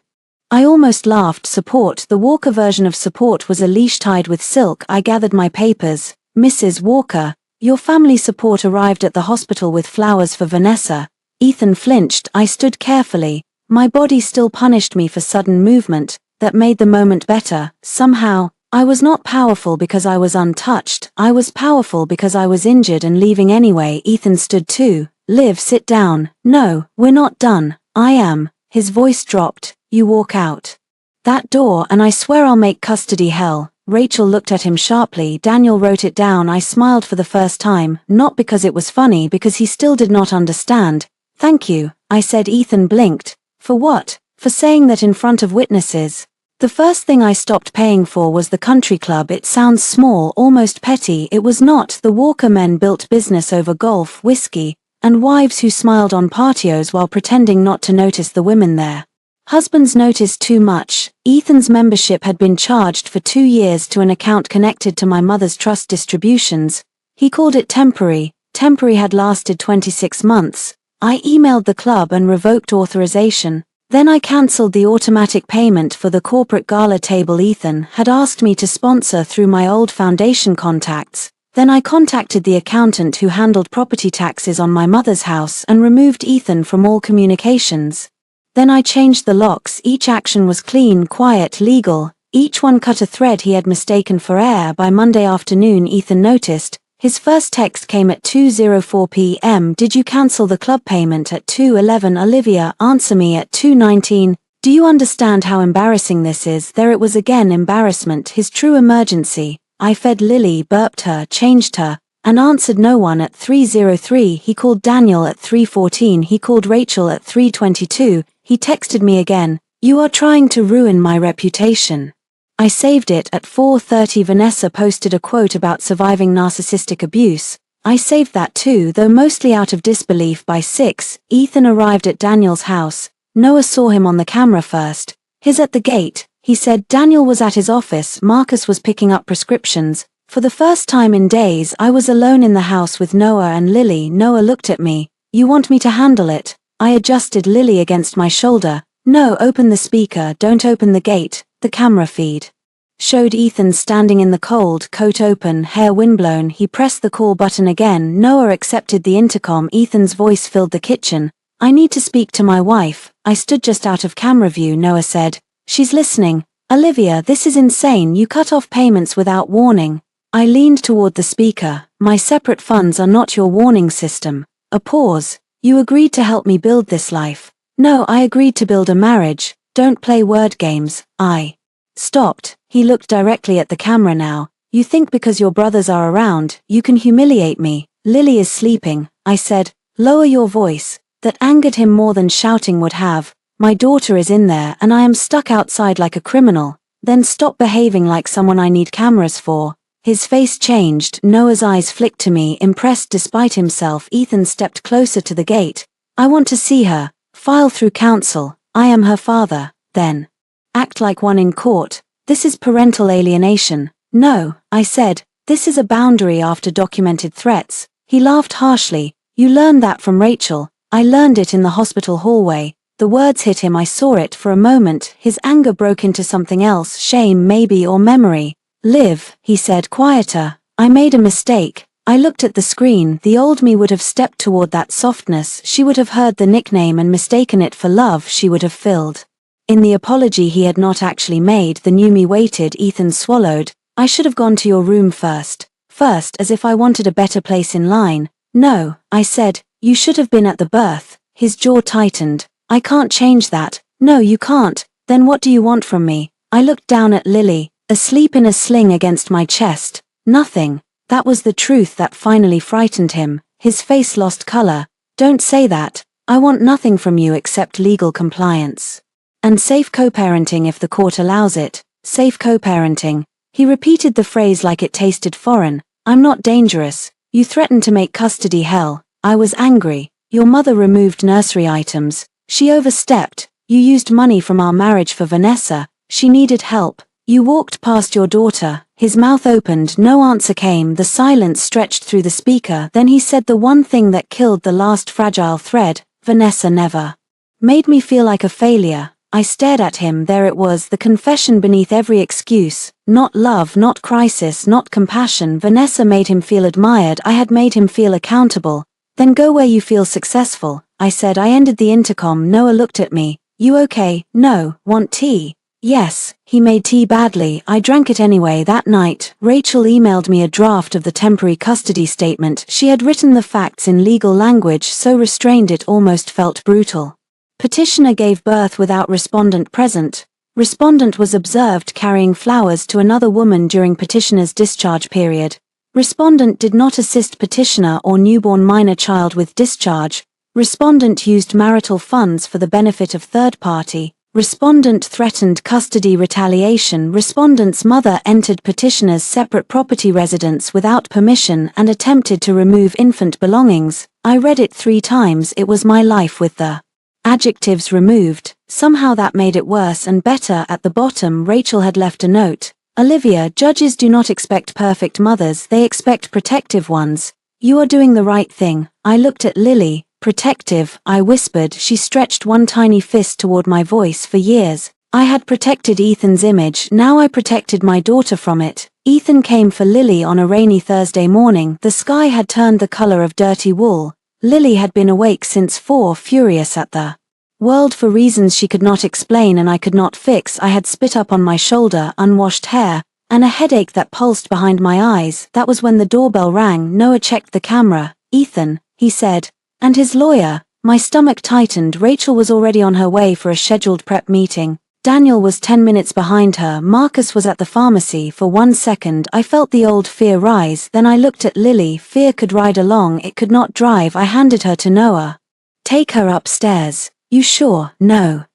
I almost laughed. Support? The Walker version of support was a leash tied with silk. I gathered my papers. Mrs. Walker, your family support arrived at the hospital with flowers for Vanessa. Ethan flinched. I stood carefully. My body still punished me for sudden movement. That made the moment better. Somehow, I was not powerful because I was untouched. I was powerful because I was injured and leaving anyway. Ethan stood too. Liv, sit down. No, we're not done. I am. His voice dropped. You walk out that door and I swear I'll make custody hell. Rachel looked at him sharply. Daniel wrote it down. I smiled for the first time, not because it was funny, because he still did not understand. Thank you, I said. Ethan blinked. For what? For saying that in front of witnesses. The first thing I stopped paying for was the country club. It sounds small, almost petty. It was not. The Walker men built business over golf, whiskey, and wives who smiled on patios while pretending not to notice the women there. Husbands noticed too much. Ethan's membership had been charged for 2 years to an account connected to my mother's trust distributions. He called it temporary. Temporary had lasted 26 months. I emailed the club and revoked authorization. Then I cancelled the automatic payment for the corporate gala table Ethan had asked me to sponsor through my old foundation contacts. Then I contacted the accountant who handled property taxes on my mother's house and removed Ethan from all communications. Then I changed the locks. Each action was clean, quiet, legal. Each one cut a thread he had mistaken for air. By Monday afternoon Ethan noticed. His first text came at 2:04 p.m. Did you cancel the club payment at 2:11? Olivia, answer me at 2:19. Do you understand how embarrassing this is? There it was again, embarrassment, his true emergency. I fed Lily, burped her, changed her, and answered no one at 3:03. He called Daniel at 3:14. He called Rachel at 3:22. He texted me again. You are trying to ruin my reputation. I saved it at 4:30. Vanessa posted a quote about surviving narcissistic abuse. I saved that too, though mostly out of disbelief. By 6, Ethan arrived at Daniel's house. Noah saw him on the camera first. He's at the gate. He said Daniel was at his office. Marcus was picking up prescriptions. For the first time in days I was alone in the house with Noah and Lily. Noah looked at me. You want me to handle it? I adjusted Lily against my shoulder. No, open the speaker, don't open the gate. The camera feed showed Ethan standing in the cold, coat open, hair windblown. He pressed the call button again. Noah accepted the intercom. Ethan's voice filled the kitchen. I need to speak to my wife. I stood just out of camera view. Noah said. She's listening. Olivia, this is insane. You cut off payments without warning. I leaned toward the speaker. My separate funds are not your warning system. A pause. You agreed to help me build this life. No, I agreed to build a marriage. Don't play word games. I stopped. He looked directly at the camera now. You think because your brothers are around, you can humiliate me. Lily is sleeping. I said. Lower your voice. That angered him more than shouting would have. My daughter is in there and I am stuck outside like a criminal. Then stop behaving like someone I need cameras for. His face changed. Noah's eyes flicked to me, impressed despite himself. Ethan stepped closer to the gate. I want to see her. File through counsel. I am her father. Then act like one in court. This is parental alienation. No, I said. This is a boundary after documented threats. He laughed harshly. You learned that from Rachel. I learned it in the hospital hallway. The words hit him. I saw it for a moment. His anger broke into something else, shame maybe, or memory. Liv, he said, quieter. I made a mistake. I looked at the screen. The old me would have stepped toward that softness. She would have heard the nickname and mistaken it for love. She would have filled in the apology he had not actually made. The new me waited. Ethan swallowed. I should have gone to your room first. First, as if I wanted a better place in line. No, I said, you should have been at the birth. His jaw tightened. I can't change that. No, you can't. Then what do you want from me? I looked down at Lily, asleep in a sling against my chest. Nothing. That was the truth that finally frightened him. His face lost color. Don't say that. I want nothing from you except legal compliance. And safe co-parenting if the court allows it. Safe co-parenting. He repeated the phrase like it tasted foreign. I'm not dangerous. You threatened to make custody hell. I was angry. Your mother removed nursery items. She overstepped. You used money from our marriage for Vanessa. She needed help. You walked past your daughter. His mouth opened. No answer came. The silence stretched through the speaker. Then he said the one thing that killed the last fragile thread. Vanessa never made me feel like a failure. I stared at him. There it was, the confession beneath every excuse. Not love, not crisis, not compassion. Vanessa made him feel admired. I had made him feel accountable. Then go where you feel successful. I said. I ended the intercom. Noah looked at me. You okay? No. Want tea? Yes. He made tea badly. I drank it anyway. That night, Rachel emailed me a draft of the temporary custody statement. She had written the facts in legal language so restrained it almost felt brutal. Petitioner gave birth without respondent present. Respondent was observed carrying flowers to another woman during petitioner's discharge period. Respondent did not assist petitioner or newborn minor child with discharge. Respondent used marital funds for the benefit of third party. Respondent threatened custody retaliation. Respondent's mother entered petitioner's separate property residence without permission and attempted to remove infant belongings. I read it 3 times. It was my life with the adjectives removed. Somehow that made it worse and better. At the bottom, Rachel had left a note. Olivia, judges do not expect perfect mothers, they expect protective ones. You are doing the right thing. I looked at Lily. Protective, I whispered. She stretched one tiny fist toward my voice. For years, I had protected Ethan's image. Now I protected my daughter from it. Ethan came for Lily on a rainy Thursday morning. The sky had turned the color of dirty wool. Lily had been awake since 4, furious at the world for reasons she could not explain and I could not fix. I had spit up on my shoulder, unwashed hair, and a headache that pulsed behind my eyes. That was when the doorbell rang. Noah checked the camera. Ethan, he said. And his lawyer. My stomach tightened. Rachel was already on her way for a scheduled prep meeting. Daniel was 10 minutes behind her. Marcus was at the pharmacy. For 1 second I felt the old fear rise. Then I looked at Lily. Fear could ride along, it could not drive. I handed her to Noah. Take her upstairs. You sure? No.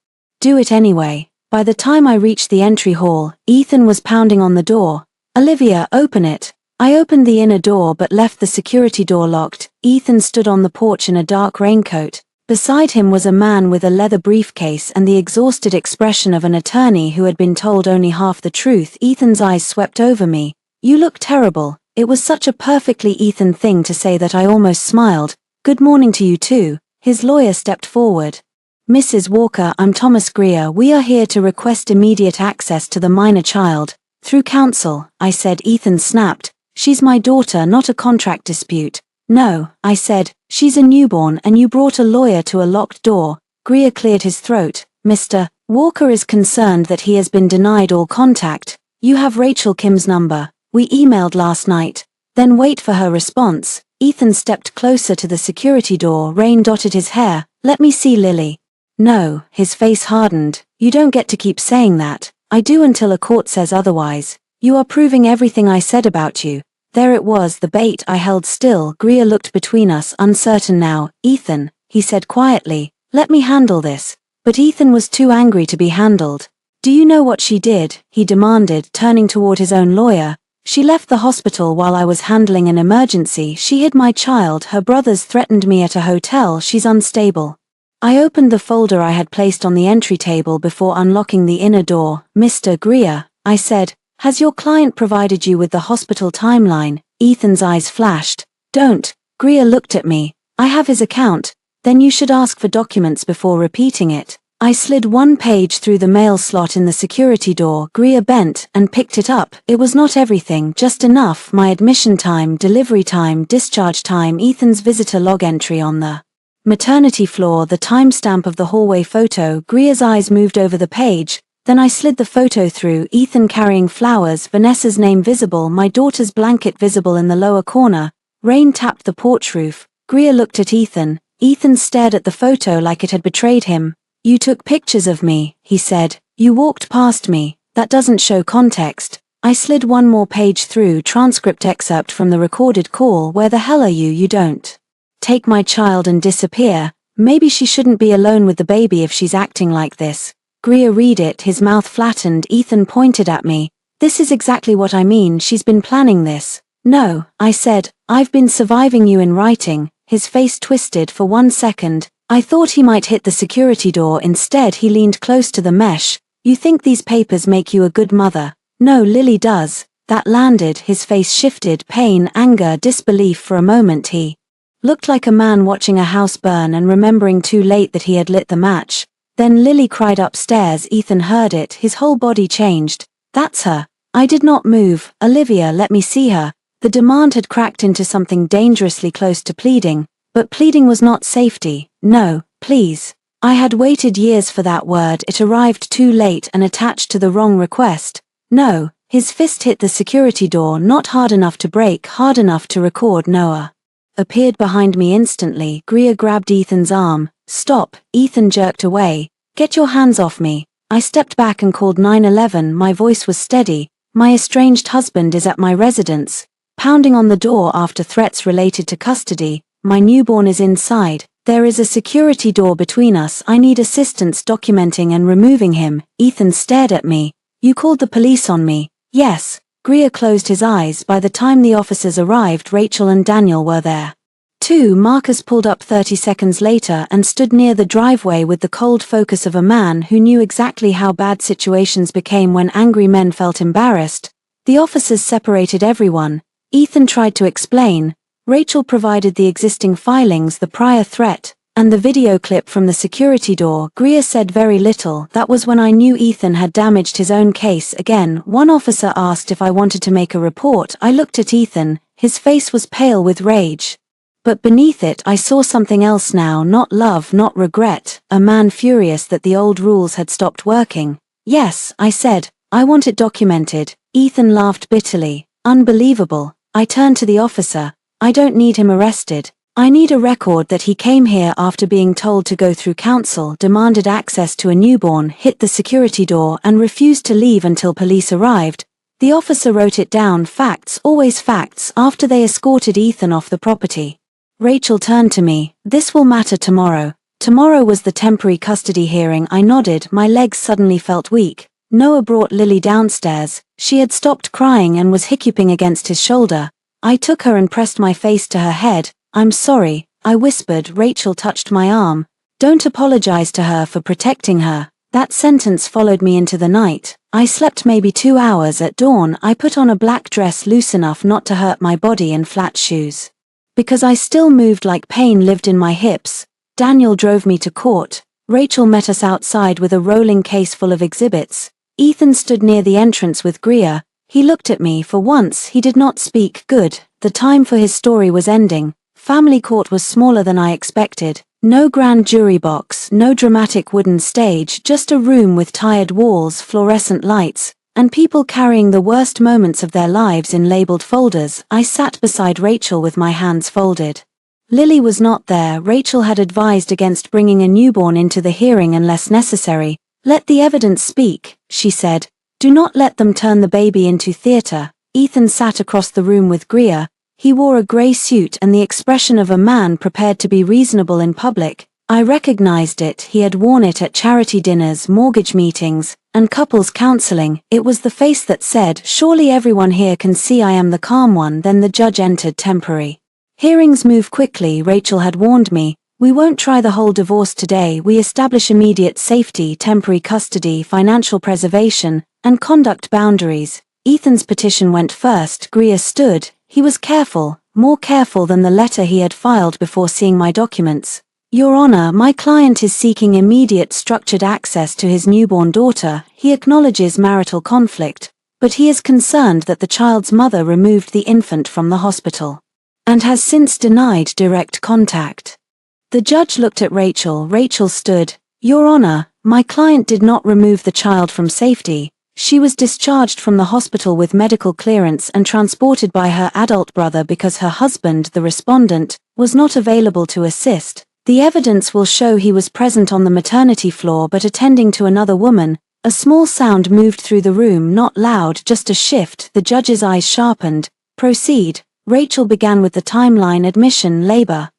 Do it anyway. By the time I reached the entry hall, Ethan was pounding on the door. Olivia, open it. I opened the inner door but left the security door locked. Ethan stood on the porch in a dark raincoat. Beside him was a man with a leather briefcase and the exhausted expression of an attorney who had been told only half the truth. Ethan's eyes swept over me. You look terrible. It was such a perfectly Ethan thing to say that I almost smiled. Good morning to you too. His lawyer stepped forward. Mrs. Walker, I'm Thomas Greer. We are here to request immediate access to the minor child. Through counsel, I said. Ethan snapped. She's my daughter, not a contract dispute. No, I said, she's a newborn and you brought a lawyer to a locked door. Greer cleared his throat. Mr. Walker is concerned that he has been denied all contact. You have Rachel Kim's number. We emailed last night. Then wait for her response. Ethan stepped closer to the security door. Rain dotted his hair. Let me see Lily. No, his face hardened. You don't get to keep saying that. I do until a court says otherwise. You are proving everything I said about you. There it was, the bait. I held still. Greer looked between us, uncertain now. Ethan, he said quietly, let me handle this. But Ethan was too angry to be handled. Do you know what she did? He demanded, turning toward his own lawyer. She left the hospital while I was handling an emergency. She hid my child. Her brothers threatened me at a hotel. She's unstable. I opened the folder I had placed on the entry table before unlocking the inner door. Mr. Greer, I said, has your client provided you with the hospital timeline? Ethan's eyes flashed. Don't. Greer looked at me. I have his account. Then you should ask for documents before repeating it. I slid one page through the mail slot in the security door. Greer bent and picked it up. It was not everything, just enough. My admission time, delivery time, discharge time, Ethan's visitor log entry on the maternity floor, the timestamp of the hallway photo. Greer's eyes moved over the page. Then I slid the photo through. Ethan carrying flowers, Vanessa's name visible, my daughter's blanket visible in the lower corner. Rain tapped the porch roof. Greer looked at Ethan. Ethan stared at the photo like it had betrayed him. You took pictures of me, he said. You walked past me. That doesn't show context. I slid one more page through. Transcript excerpt from the recorded call. Where the hell are you? You don't take my child and disappear. Maybe she shouldn't be alone with the baby if she's acting like this. Greer read it, his mouth flattened. Ethan pointed at me. This is exactly what I mean. She's been planning this. No, I said, I've been surviving you in writing. His face twisted for 1 second. I thought he might hit the security door. Instead he leaned close to the mesh. You think these papers make you a good mother? No, Lily does. That landed. His face shifted. Pain, anger, disbelief. For a moment he looked like a man watching a house burn and remembering too late that he had lit the match. Then Lily cried upstairs. Ethan heard it. His whole body changed. That's her. I did not move. Olivia, let me see her. The demand had cracked into something dangerously close to pleading. But pleading was not safety. No, please. I had waited years for that word. It arrived too late and attached to the wrong request. No. His fist hit the security door, not hard enough to break, hard enough to record. Noah appeared behind me instantly. Greer grabbed Ethan's arm. Stop. Ethan jerked away. Get your hands off me. I stepped back and called 911. My voice was steady. My estranged husband is at my residence, pounding on the door after threats related to custody. My newborn is inside. There is a security door between us. I need assistance documenting and removing him. Ethan stared at me. You called the police on me? Yes. Greer closed his eyes. By the time the officers arrived, Rachel and Daniel were there. 2. Marcus pulled up 30 seconds later and stood near the driveway with the cold focus of a man who knew exactly how bad situations became when angry men felt embarrassed. The officers separated everyone. Ethan tried to explain. Rachel provided the existing filings, the prior threat, and the video clip from the security door. Greer said very little. That was when I knew Ethan had damaged his own case again. One officer asked if I wanted to make a report. I looked at Ethan. His face was pale with rage. But beneath it I saw something else now, not love, not regret, a man furious that the old rules had stopped working. Yes, I said, I want it documented. Ethan laughed bitterly. Unbelievable. I turned to the officer. I don't need him arrested. I need a record that he came here after being told to go through counsel, demanded access to a newborn, hit the security door and refused to leave until police arrived. The officer wrote it down. Facts, always facts. After they escorted Ethan off the property, Rachel turned to me. This will matter tomorrow. Tomorrow was the temporary custody hearing. I nodded. My legs suddenly felt weak. Noah brought Lily downstairs. She had stopped crying and was hiccuping against his shoulder. I took her and pressed my face to her head. I'm sorry, I whispered. Rachel touched my arm. Don't apologize to her for protecting her. That sentence followed me into the night. I slept maybe 2 hours. At dawn, I put on a black dress loose enough not to hurt my body and flat shoes. Because I still moved like pain lived in my hips. Daniel drove me to court. Rachel met us outside with a rolling case full of exhibits. Ethan stood near the entrance with Greer. He looked at me. For once, he did not speak. Good. The time for his story was ending. Family court was smaller than I expected. No grand jury box, no dramatic wooden stage, just a room with tired walls, fluorescent lights, and people carrying the worst moments of their lives in labeled folders. I sat beside Rachel with my hands folded. Lily was not there. Rachel had advised against bringing a newborn into the hearing unless necessary. Let the evidence speak, she said. Do not let them turn the baby into theater. Ethan sat across the room with Greer. He wore a grey suit and the expression of a man prepared to be reasonable in public. I recognized it. He had worn it at charity dinners, mortgage meetings, and couples counseling. It was the face that said, surely everyone here can see I am the calm one. Then the judge entered. Temporary hearings move quickly. Rachel had warned me. We won't try the whole divorce today. We establish immediate safety, temporary custody, financial preservation, and conduct boundaries. Ethan's petition went first. Greer stood. He was careful, more careful than the letter he had filed before seeing my documents. Your Honor, my client is seeking immediate structured access to his newborn daughter. He acknowledges marital conflict, but he is concerned that the child's mother removed the infant from the hospital and has since denied direct contact. The judge looked at Rachel. Rachel stood. Your Honor, my client did not remove the child from safety. She was discharged from the hospital with medical clearance and transported by her adult brother because her husband, the respondent, was not available to assist. The evidence will show he was present on the maternity floor but attending to another woman. A small sound moved through the room, not loud, just a shift. The judge's eyes sharpened. Proceed. Rachel began with the timeline. Admission, labor,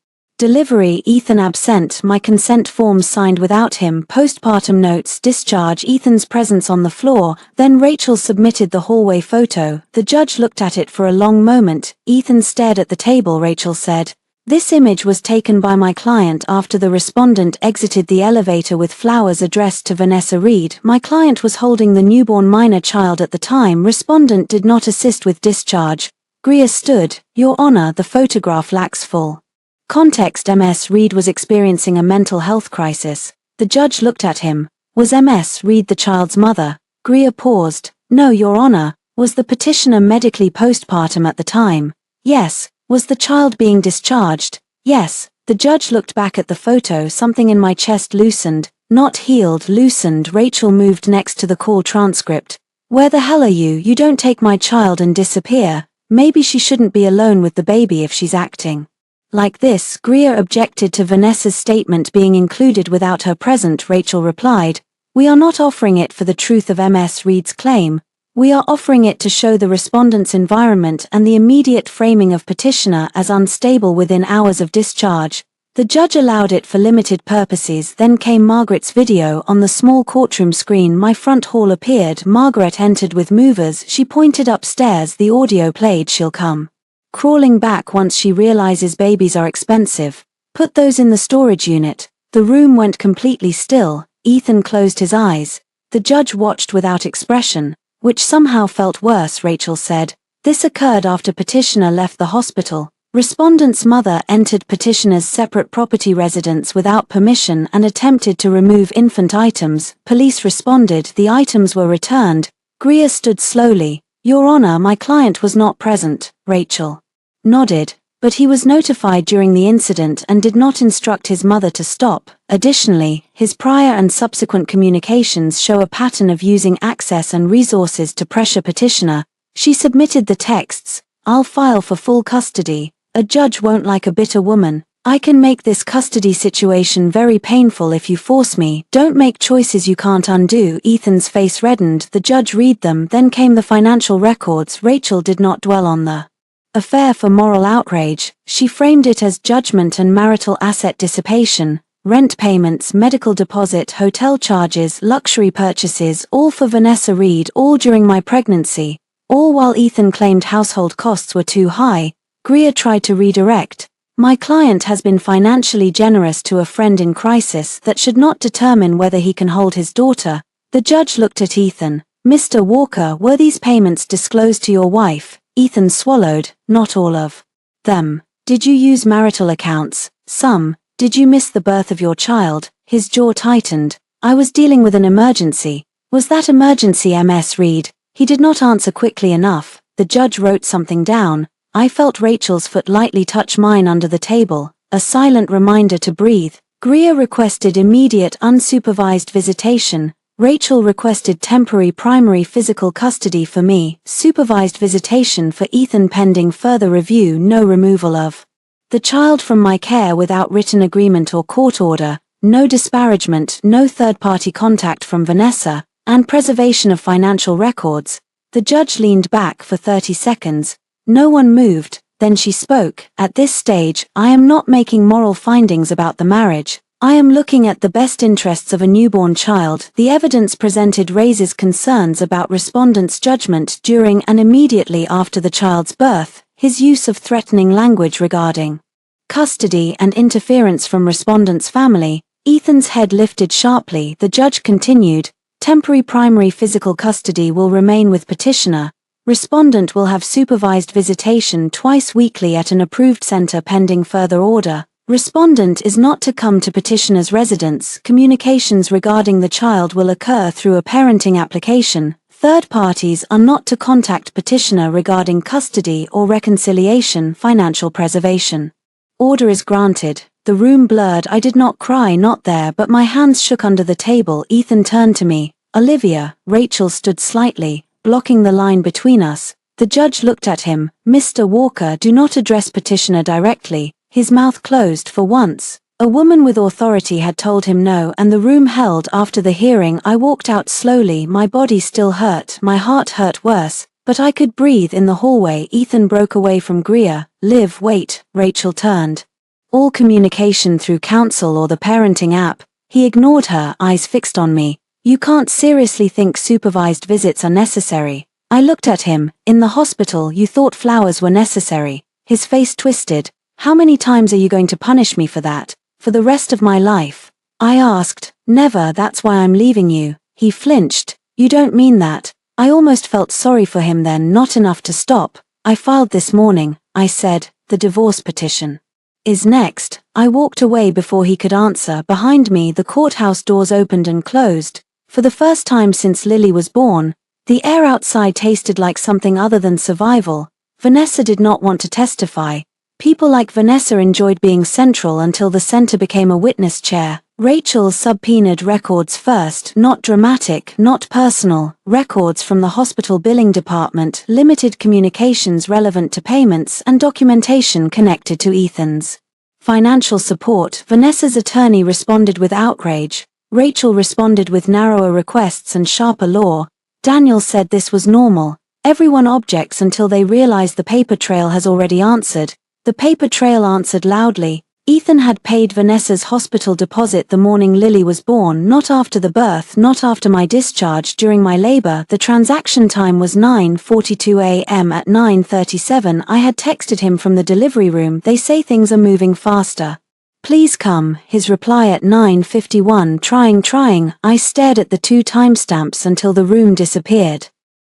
delivery, Ethan absent, my consent forms signed without him, postpartum notes, discharge, Ethan's presence on the floor. Then Rachel submitted the hallway photo. The judge looked at it for a long moment. Ethan stared at the table. Rachel said, this image was taken by my client after the respondent exited the elevator with flowers addressed to Vanessa Reed. My client was holding the newborn minor child at the time. Respondent did not assist with discharge. Greer stood. Your Honor, the photograph lacks full context. Ms. Reed was experiencing a mental health crisis. The judge looked at him. Was Ms. Reed the child's mother? Greer paused. No, Your Honor. Was the petitioner medically postpartum at the time? Yes. Was the child being discharged? Yes. The judge looked back at the photo. Something in my chest loosened. Not healed, loosened. Rachel moved next to the call transcript. Where the hell are you? You don't take my child and disappear. Maybe she shouldn't be alone with the baby if she's acting like this. Greer objected to Vanessa's statement being included without her present. Rachel replied, we are not offering it for the truth of Ms. Reed's claim. We are offering it to show the respondent's environment and the immediate framing of petitioner as unstable within hours of discharge. The judge allowed it for limited purposes. Then came Margaret's video. On the small courtroom screen my front hall appeared. Margaret entered with movers. She pointed upstairs. The audio played. She'll come crawling back once she realizes babies are expensive. Put those in the storage unit. The room went completely still. Ethan closed his eyes. The judge watched without expression, which somehow felt worse. Rachel said, "This occurred after petitioner left the hospital. Respondent's mother entered petitioner's separate property residence without permission and attempted to remove infant items. Police responded. The items were returned." Greer stood slowly. "Your Honor, my client was not present." Rachel nodded, but he was notified during the incident and did not instruct his mother to stop. Additionally, his prior and subsequent communications show a pattern of using access and resources to pressure petitioner. She submitted the texts, "I'll file for full custody. A judge won't like a bitter woman. I can make this custody situation very painful if you force me. Don't make choices you can't undo." Ethan's face reddened. The judge read them. Then came the financial records. Rachel did not dwell on the affair for moral outrage. She framed it as judgment and marital asset dissipation, rent payments, medical deposit, hotel charges, luxury purchases, all for Vanessa Reed, all during my pregnancy, all while Ethan claimed household costs were too high. Greer tried to redirect. "My client has been financially generous to a friend in crisis. That should not determine whether he can hold his daughter." The judge looked at Ethan. "Mr. Walker, were these payments disclosed to your wife?" Ethan swallowed. "Not all of them." "Did you use marital accounts?" "Some." "Did you miss the birth of your child?" His jaw tightened. "I was dealing with an emergency." "Was that emergency Ms. Reed?" He did not answer quickly enough. The judge wrote something down. I felt Rachel's foot lightly touch mine under the table, a silent reminder to breathe. Greer requested immediate unsupervised visitation. Rachel requested temporary primary physical custody for me, supervised visitation for Ethan pending further review, no removal of the child from my care without written agreement or court order, no disparagement, no third-party contact from Vanessa, and preservation of financial records. The judge leaned back for 30 seconds. No one moved. Then she spoke. "At this stage, I am not making moral findings about the marriage. I am looking at the best interests of a newborn child. The evidence presented raises concerns about respondent's judgment during and immediately after the child's birth, his use of threatening language regarding custody and interference from respondent's family." Ethan's head lifted sharply. The judge continued, "Temporary primary physical custody will remain with petitioner. Respondent will have supervised visitation twice weekly at an approved center pending further order. Respondent is not to come to petitioner's residence. Communications regarding the child will occur through a parenting application. Third parties are not to contact petitioner regarding custody or reconciliation, financial preservation. Order is granted." The room blurred. I did not cry, not there, but my hands shook under the table. Ethan turned to me. "Olivia." Rachel stood slightly, blocking the line between us. The judge looked at him. "Mr. Walker, do not address petitioner directly." His mouth closed for once. A woman with authority had told him no, and the room held. After the hearing, I walked out slowly. My body still hurt, my heart hurt worse, but I could breathe. In the hallway, Ethan broke away from Greer. "Liv, wait." Rachel turned. "All communication through counsel or the parenting app." He ignored her, eyes fixed on me. "You can't seriously think supervised visits are necessary?" I looked at him. "In the hospital, you thought flowers were necessary." His face twisted. "How many times are you going to punish me for that? For the rest of my life?" I asked. "Never. That's why I'm leaving you." He flinched. "You don't mean that." I almost felt sorry for him then. "Not enough to stop." "I filed this morning," I said. "The divorce petition is next." I walked away before he could answer. Behind me, the courthouse doors opened and closed. For the first time since Lily was born, the air outside tasted like something other than survival. Vanessa did not want to testify. People like Vanessa enjoyed being central until the center became a witness chair. Rachel subpoenaed records first, not dramatic, not personal, records from the hospital billing department, limited communications relevant to payments, and documentation connected to Ethan's financial support. Vanessa's attorney responded with outrage. Rachel responded with narrower requests and sharper law. Daniel said this was normal. Everyone objects until they realize the paper trail has already answered. The paper trail answered loudly. Ethan had paid Vanessa's hospital deposit the morning Lily was born, not after the birth, not after my discharge during my labor. The transaction time was 9:42 a.m. At 9:37 I had texted him from the delivery room, "They say things are moving faster. Please come," his reply at 9:51, trying. I stared at the 2 timestamps until the room disappeared.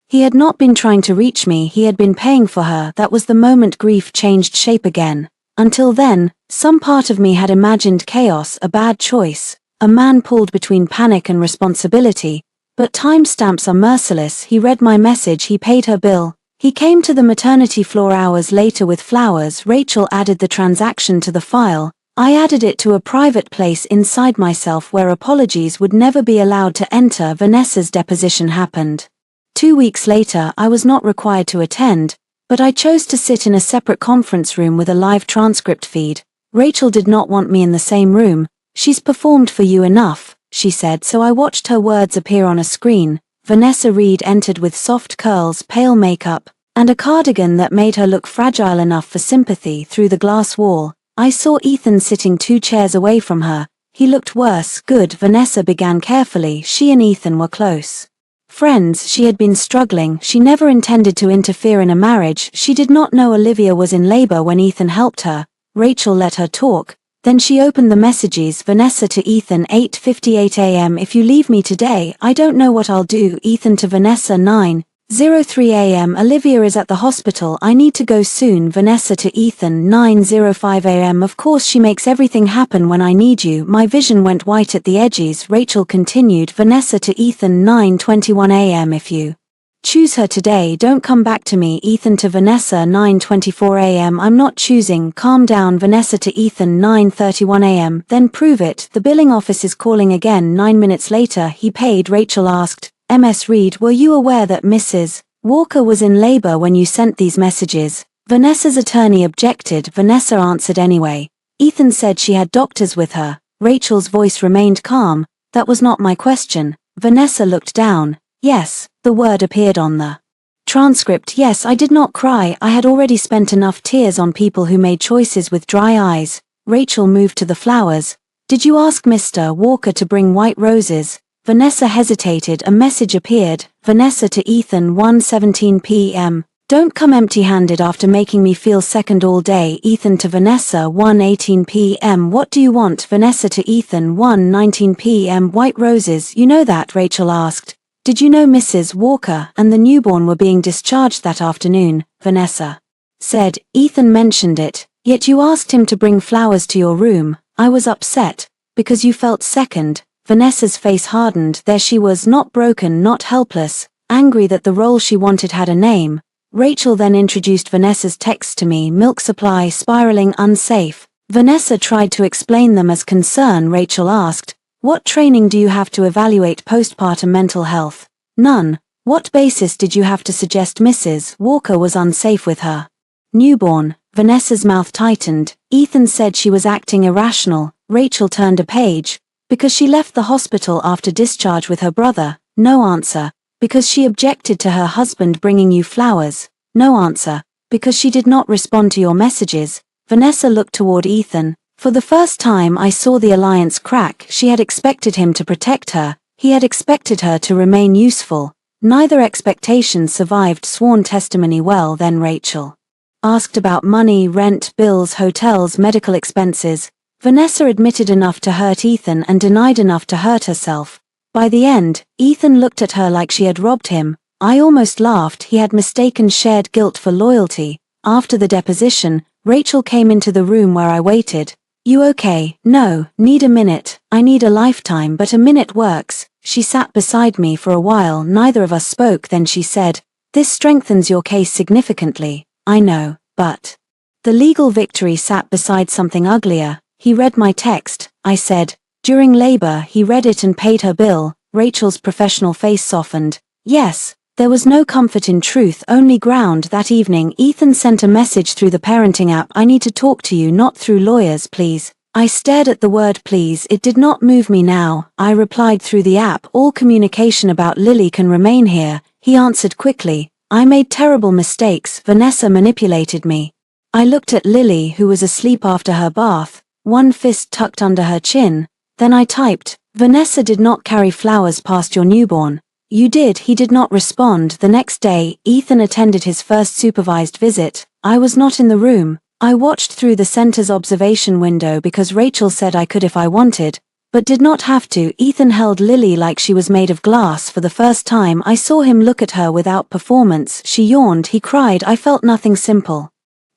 He had not been trying to reach me, he had been paying for her. That was the moment grief changed shape again. Until then, some part of me had imagined chaos, a bad choice, a man pulled between panic and responsibility. But timestamps are merciless. He read my message, he paid her bill. He came to the maternity floor hours later with flowers. Rachel added the transaction to the file. I added it to a private place inside myself where apologies would never be allowed to enter. Vanessa's deposition happened. 2 weeks later, I was not required to attend, but I chose to sit in a separate conference room with a live transcript feed. Rachel did not want me in the same room. "She's performed for you enough," she said, so I watched her words appear on a screen. Vanessa Reed entered with soft curls, pale makeup, and a cardigan that made her look fragile enough for sympathy. Through the glass wall, I saw Ethan sitting 2 chairs away from her. He looked worse. "Good," Vanessa began carefully. She and Ethan were close friends. She had been struggling. She never intended to interfere in a marriage. She did not know Olivia was in labor when Ethan helped her. Rachel let her talk. Then she opened the messages. Vanessa to Ethan, 8:58 a.m. "If you leave me today, I don't know what I'll do." Ethan to Vanessa, 9:03 a.m. "Olivia is at the hospital. I need to go soon." Vanessa to Ethan, 9:05 a.m. "Of course she makes everything happen when I need you." My vision went white at the edges. Rachel continued. Vanessa to Ethan, 9:21 a.m. "If you choose her today, don't come back to me." Ethan to Vanessa, 9:24 a.m. "I'm not choosing." "Calm down." Vanessa to Ethan, 9:31 a.m. "Then prove it. The billing office is calling again." 9 minutes later, "He paid." Rachel asked, "Ms. Reed, were you aware that Mrs. Walker was in labor when you sent these messages?" Vanessa's attorney objected. Vanessa answered anyway. "Ethan said she had doctors with her." Rachel's voice remained calm. "That was not my question." Vanessa looked down. "Yes," the word appeared on the transcript. "Yes, I did not cry. I had already spent enough tears on people who made choices with dry eyes." Rachel moved to the flowers. "Did you ask Mr. Walker to bring white roses?" Vanessa hesitated. A message appeared. Vanessa to Ethan, 1:17 p.m. "Don't come empty-handed after making me feel second all day." Ethan to Vanessa, 1:18 p.m. "What do you want?" Vanessa to Ethan, 1:19 p.m. "White roses, you know that?" Rachel asked. "Did you know Mrs. Walker and the newborn were being discharged that afternoon?" Vanessa said. "Ethan mentioned it, yet you asked him to bring flowers to your room." "I was upset, because you felt second." Vanessa's face hardened. There she was, not broken, not helpless, angry that the role she wanted had a name. Rachel then introduced Vanessa's texts to me. "Milk supply spiraling, unsafe." Vanessa tried to explain them as concern. Rachel asked, "What training do you have to evaluate postpartum mental health?" "None." "What basis did you have to suggest Mrs. Walker was unsafe with her newborn?" Vanessa's mouth tightened. "Ethan said she was acting irrational." Rachel turned a page. "Because she left the hospital after discharge with her brother." No answer. "Because she objected to her husband bringing you flowers." No answer. "Because she did not respond to your messages." Vanessa looked toward Ethan. For the first time I saw the alliance crack. She had expected him to protect her. He had expected her to remain useful. Neither expectation survived sworn testimony. "Well then," Rachel asked, "about money, rent, bills, hotels, medical expenses." Vanessa admitted enough to hurt Ethan and denied enough to hurt herself. By the end, Ethan looked at her like she had robbed him. I almost laughed. He had mistaken shared guilt for loyalty. After the deposition, Rachel came into the room where I waited. "You okay?" "No, need a minute." "I need a lifetime, but a minute works." She sat beside me for a while. Neither of us spoke. Then she said, "This strengthens your case significantly." "I know, but..." The legal victory sat beside something uglier. "He read my text," I said. "During labor, he read it and paid her bill." Rachel's professional face softened. "Yes." There was no comfort in truth, only ground. That evening, Ethan sent a message through the parenting app. "I need to talk to you, not through lawyers, please." I stared at the word please. It did not move me now. I replied through the app, "All communication about Lily can remain here." He answered quickly, "I made terrible mistakes. Vanessa manipulated me." I looked at Lily, who was asleep after her bath. one fist tucked under her chin. Then I typed, "Vanessa did not carry flowers past your newborn." "You did." He did not respond. The next day, Ethan attended his first supervised visit. I was not in the room. I watched through the center's observation window because Rachel said I could if I wanted, but did not have to. Ethan held Lily like she was made of glass. For the first time I saw him look at her without performance. She yawned, he cried. I felt nothing simple.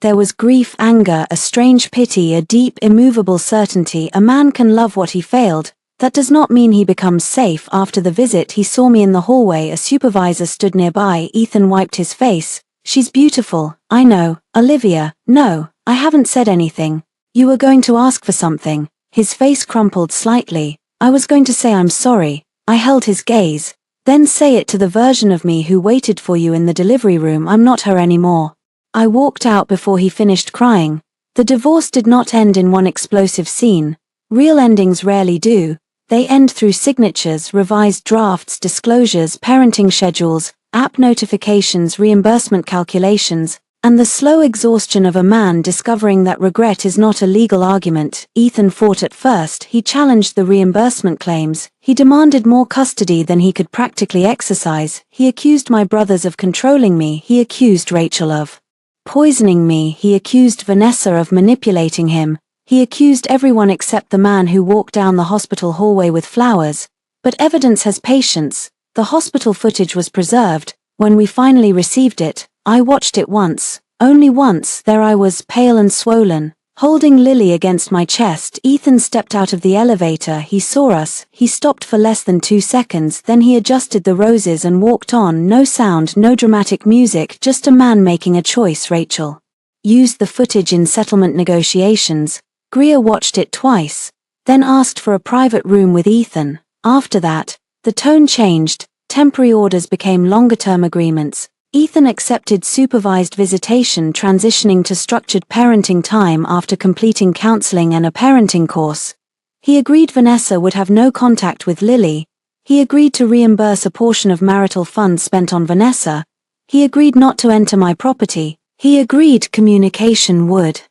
There was grief, anger, a strange pity, a deep, immovable certainty. A man can love what he failed. That does not mean he becomes safe. After the visit he saw me in the hallway. A supervisor stood nearby. Ethan wiped his face. "She's beautiful." "I know." "Olivia." "No, I haven't said anything." "You were going to ask for something." His face crumpled slightly. "I was going to say I'm sorry." I held his gaze. "Then say it to the version of me who waited for you in the delivery room. I'm not her anymore." I walked out before he finished crying. The divorce did not end in one explosive scene. Real endings rarely do. They end through signatures, revised drafts, disclosures, parenting schedules, app notifications, reimbursement calculations, and the slow exhaustion of a man discovering that regret is not a legal argument. Ethan fought at first. He challenged the reimbursement claims. He demanded more custody than he could practically exercise. He accused my brothers of controlling me. He accused Rachel of poisoning me. He accused Vanessa of manipulating him. He accused everyone except the man who walked down the hospital hallway with flowers. But evidence has patience. The hospital footage was preserved. When we finally received it, I watched it once, only once. There I was, pale and swollen, holding Lily against my chest. Ethan stepped out of the elevator. He saw us. He stopped for less than 2 seconds. Then he adjusted the roses and walked on. No sound, no dramatic music, just a man making a choice. Rachel used the footage in settlement negotiations. Greer watched it twice, then asked for a private room with Ethan. After that, the tone changed. Temporary orders became longer-term agreements. Ethan accepted supervised visitation, transitioning to structured parenting time after completing counseling and a parenting course. He agreed Vanessa would have no contact with Lily. He agreed to reimburse a portion of marital funds spent on Vanessa. He agreed not to enter my property. He agreed communication would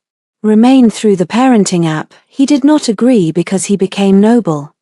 remain through the parenting app. He did not agree because he became noble.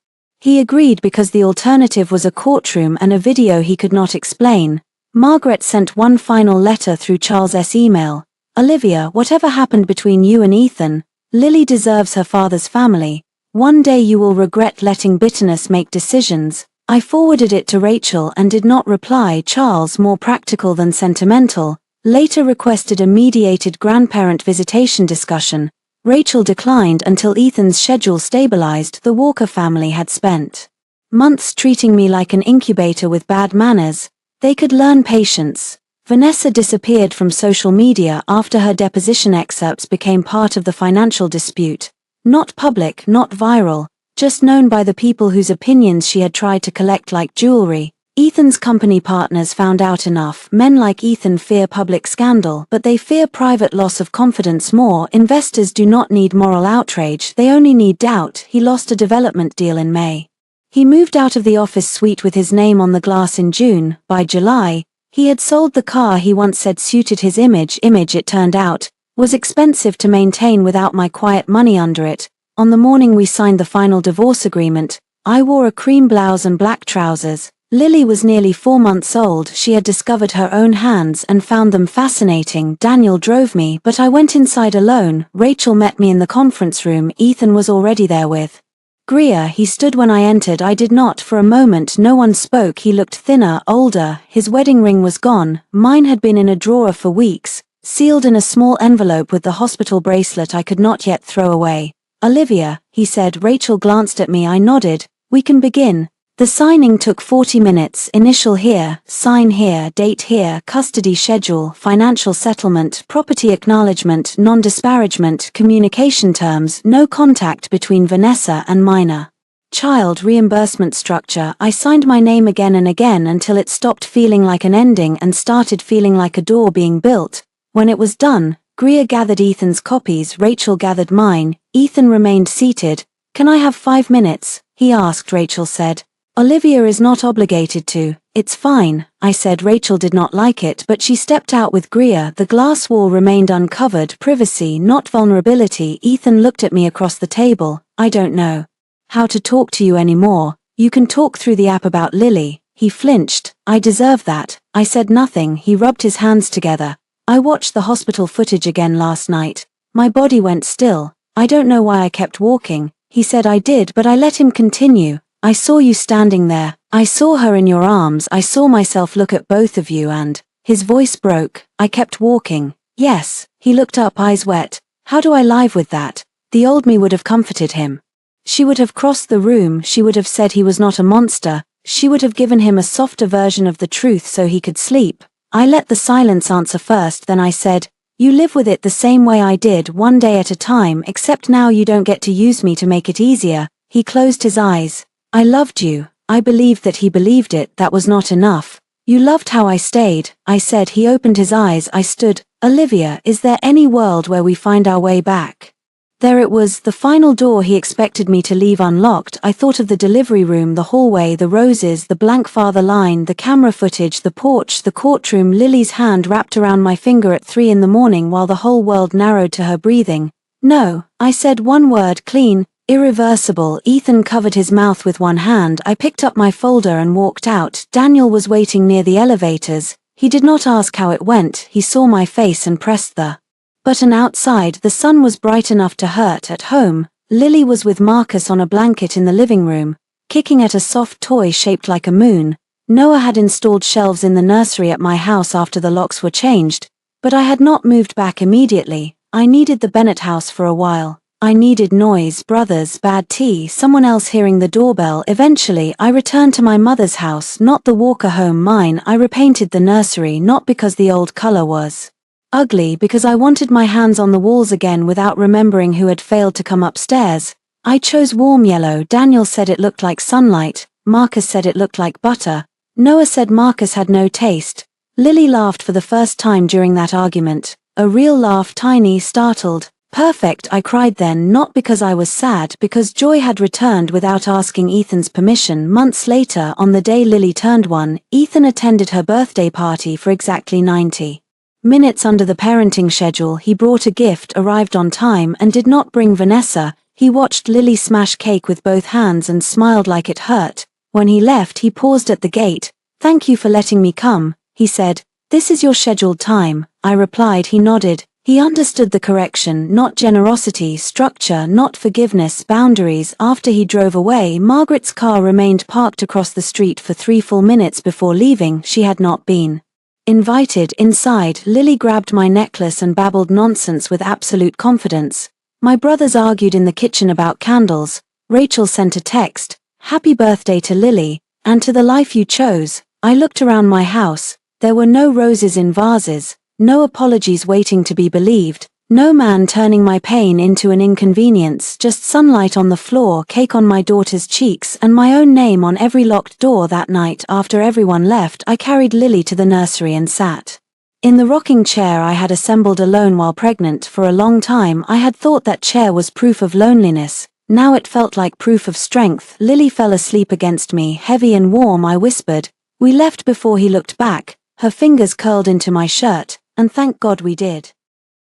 He agreed because the alternative was a courtroom and a video he could not explain. Margaret sent one final letter through Charles's email. "Olivia, whatever happened between you and Ethan, Lily deserves her father's family. One day you will regret letting bitterness make decisions." I forwarded it to Rachel and did not reply. Charles, more practical than sentimental, later requested a mediated grandparent visitation discussion. Rachel declined until Ethan's schedule stabilized. The Walker family had spent months treating me like an incubator with bad manners. They could learn patience. Vanessa disappeared from social media after her deposition excerpts became part of the financial dispute. Not public, not viral, just known by the people whose opinions she had tried to collect like jewelry. Ethan's company partners found out enough. Men like Ethan fear public scandal, but they fear private loss of confidence more. Investors do not need moral outrage, they only need doubt. He lost a development deal in May. He moved out of the office suite with his name on the glass in June. By July, he had sold the car he once said suited his image. It turned out, was expensive to maintain without my quiet money under it. On the morning we signed the final divorce agreement, I wore a cream blouse and black trousers. Lily was nearly 4 months old. She had discovered her own hands and found them fascinating. Daniel drove me, but I went inside alone. Rachel met me in the conference room. Ethan was already there with Greer. He stood when I entered. I did not. For a moment no one spoke. He looked thinner, older. His wedding ring was gone. Mine had been in a drawer for weeks, sealed in a small envelope with the hospital bracelet I could not yet throw away. "Olivia," he said. Rachel glanced at me. I nodded. "We can begin." The signing took 40 minutes. Initial here, sign here, date here, custody schedule, financial settlement, property acknowledgement, non-disparagement, communication terms, no contact between Vanessa and minor child, reimbursement structure. I signed my name again and again until it stopped feeling like an ending and started feeling like a door being built. When it was done, Greer gathered Ethan's copies, Rachel gathered mine. Ethan remained seated. "Can I have 5 minutes?" he asked. Rachel said, Olivia is not obligated to. It's fine, I said. Rachel did not like it, but she stepped out with Greer. The glass wall remained uncovered, privacy, not vulnerability. Ethan looked at me across the table. I don't know how to talk to you anymore. You can talk through the app about Lily. He flinched. I deserve that. I said nothing. He rubbed his hands together. I watched the hospital footage again last night. My body went still. I don't know why I kept walking. He said I did, but I let him continue. I saw you standing there. I saw her in your arms. I saw myself look at both of you and... His voice broke. I kept walking. Yes. He looked up, eyes wet. How do I live with that? The old me would have comforted him. She would have crossed the room. She would have said he was not a monster. She would have given him a softer version of the truth so he could sleep. I let the silence answer first, then I said, you live with it the same way I did, one day at a time, except now you don't get to use me to make it easier. He closed his eyes. I loved you. I believed that he believed it. That was not enough. You loved how I stayed, I said. He opened his eyes. I stood. Olivia, is there any world where we find our way back? There it was, the final door he expected me to leave unlocked. I thought of the delivery room, the hallway, the roses, the blank father line, the camera footage, the porch, the courtroom, Lily's hand wrapped around my finger at 3 in the morning while the whole world narrowed to her breathing. No, I said one word, clean, irreversible. Ethan covered his mouth with one hand. I picked up my folder and walked out. Daniel was waiting near the elevators. He did not ask how it went. He saw my face and pressed the button outside. The sun was bright enough to hurt. At home, Lily was with Marcus on a blanket in the living room, kicking at a soft toy shaped like a moon. Noah had installed shelves in the nursery at my house after the locks were changed, but I had not moved back immediately. I needed the Bennett house for a while. I needed noise, brothers, bad tea, someone else hearing the doorbell. Eventually, I returned to my mother's house, not the Walker home, mine. I repainted the nursery, not because the old color was ugly, because I wanted my hands on the walls again without remembering who had failed to come upstairs. I chose warm yellow. Daniel said it looked like sunlight. Marcus said it looked like butter. Noah said Marcus had no taste. Lily laughed for the first time during that argument. A real laugh, tiny, startled. Perfect, I cried then, not because I was sad, because joy had returned without asking Ethan's permission. Months later, on the day Lily turned 1, Ethan attended her birthday party for exactly 90 minutes under the parenting schedule. He brought a gift, arrived on time, and did not bring Vanessa. He watched Lily smash cake with both hands and smiled like it hurt. When he left, he paused at the gate. Thank you for letting me come, he said. This is your scheduled time. I replied. He nodded. He understood the correction, not generosity, structure, not forgiveness, boundaries. After he drove away, Margaret's car remained parked across the street for 3 full minutes before leaving. She had not been invited. Inside, Lily grabbed my necklace and babbled nonsense with absolute confidence. My brothers argued in the kitchen about candles. Rachel sent a text, "Happy birthday to Lily, and to the life you chose." I looked around my house. There were no roses in vases, no apologies waiting to be believed, no man turning my pain into an inconvenience, just sunlight on the floor, cake on my daughter's cheeks, and my own name on every locked door. That night, after everyone left, I carried Lily to the nursery and sat in the rocking chair I had assembled alone while pregnant. For a long time I had thought that chair was proof of loneliness. Now it felt like proof of strength. Lily fell asleep against me, heavy and warm. I whispered. We left before he looked back. Her fingers curled into my shirt, and thank God we did.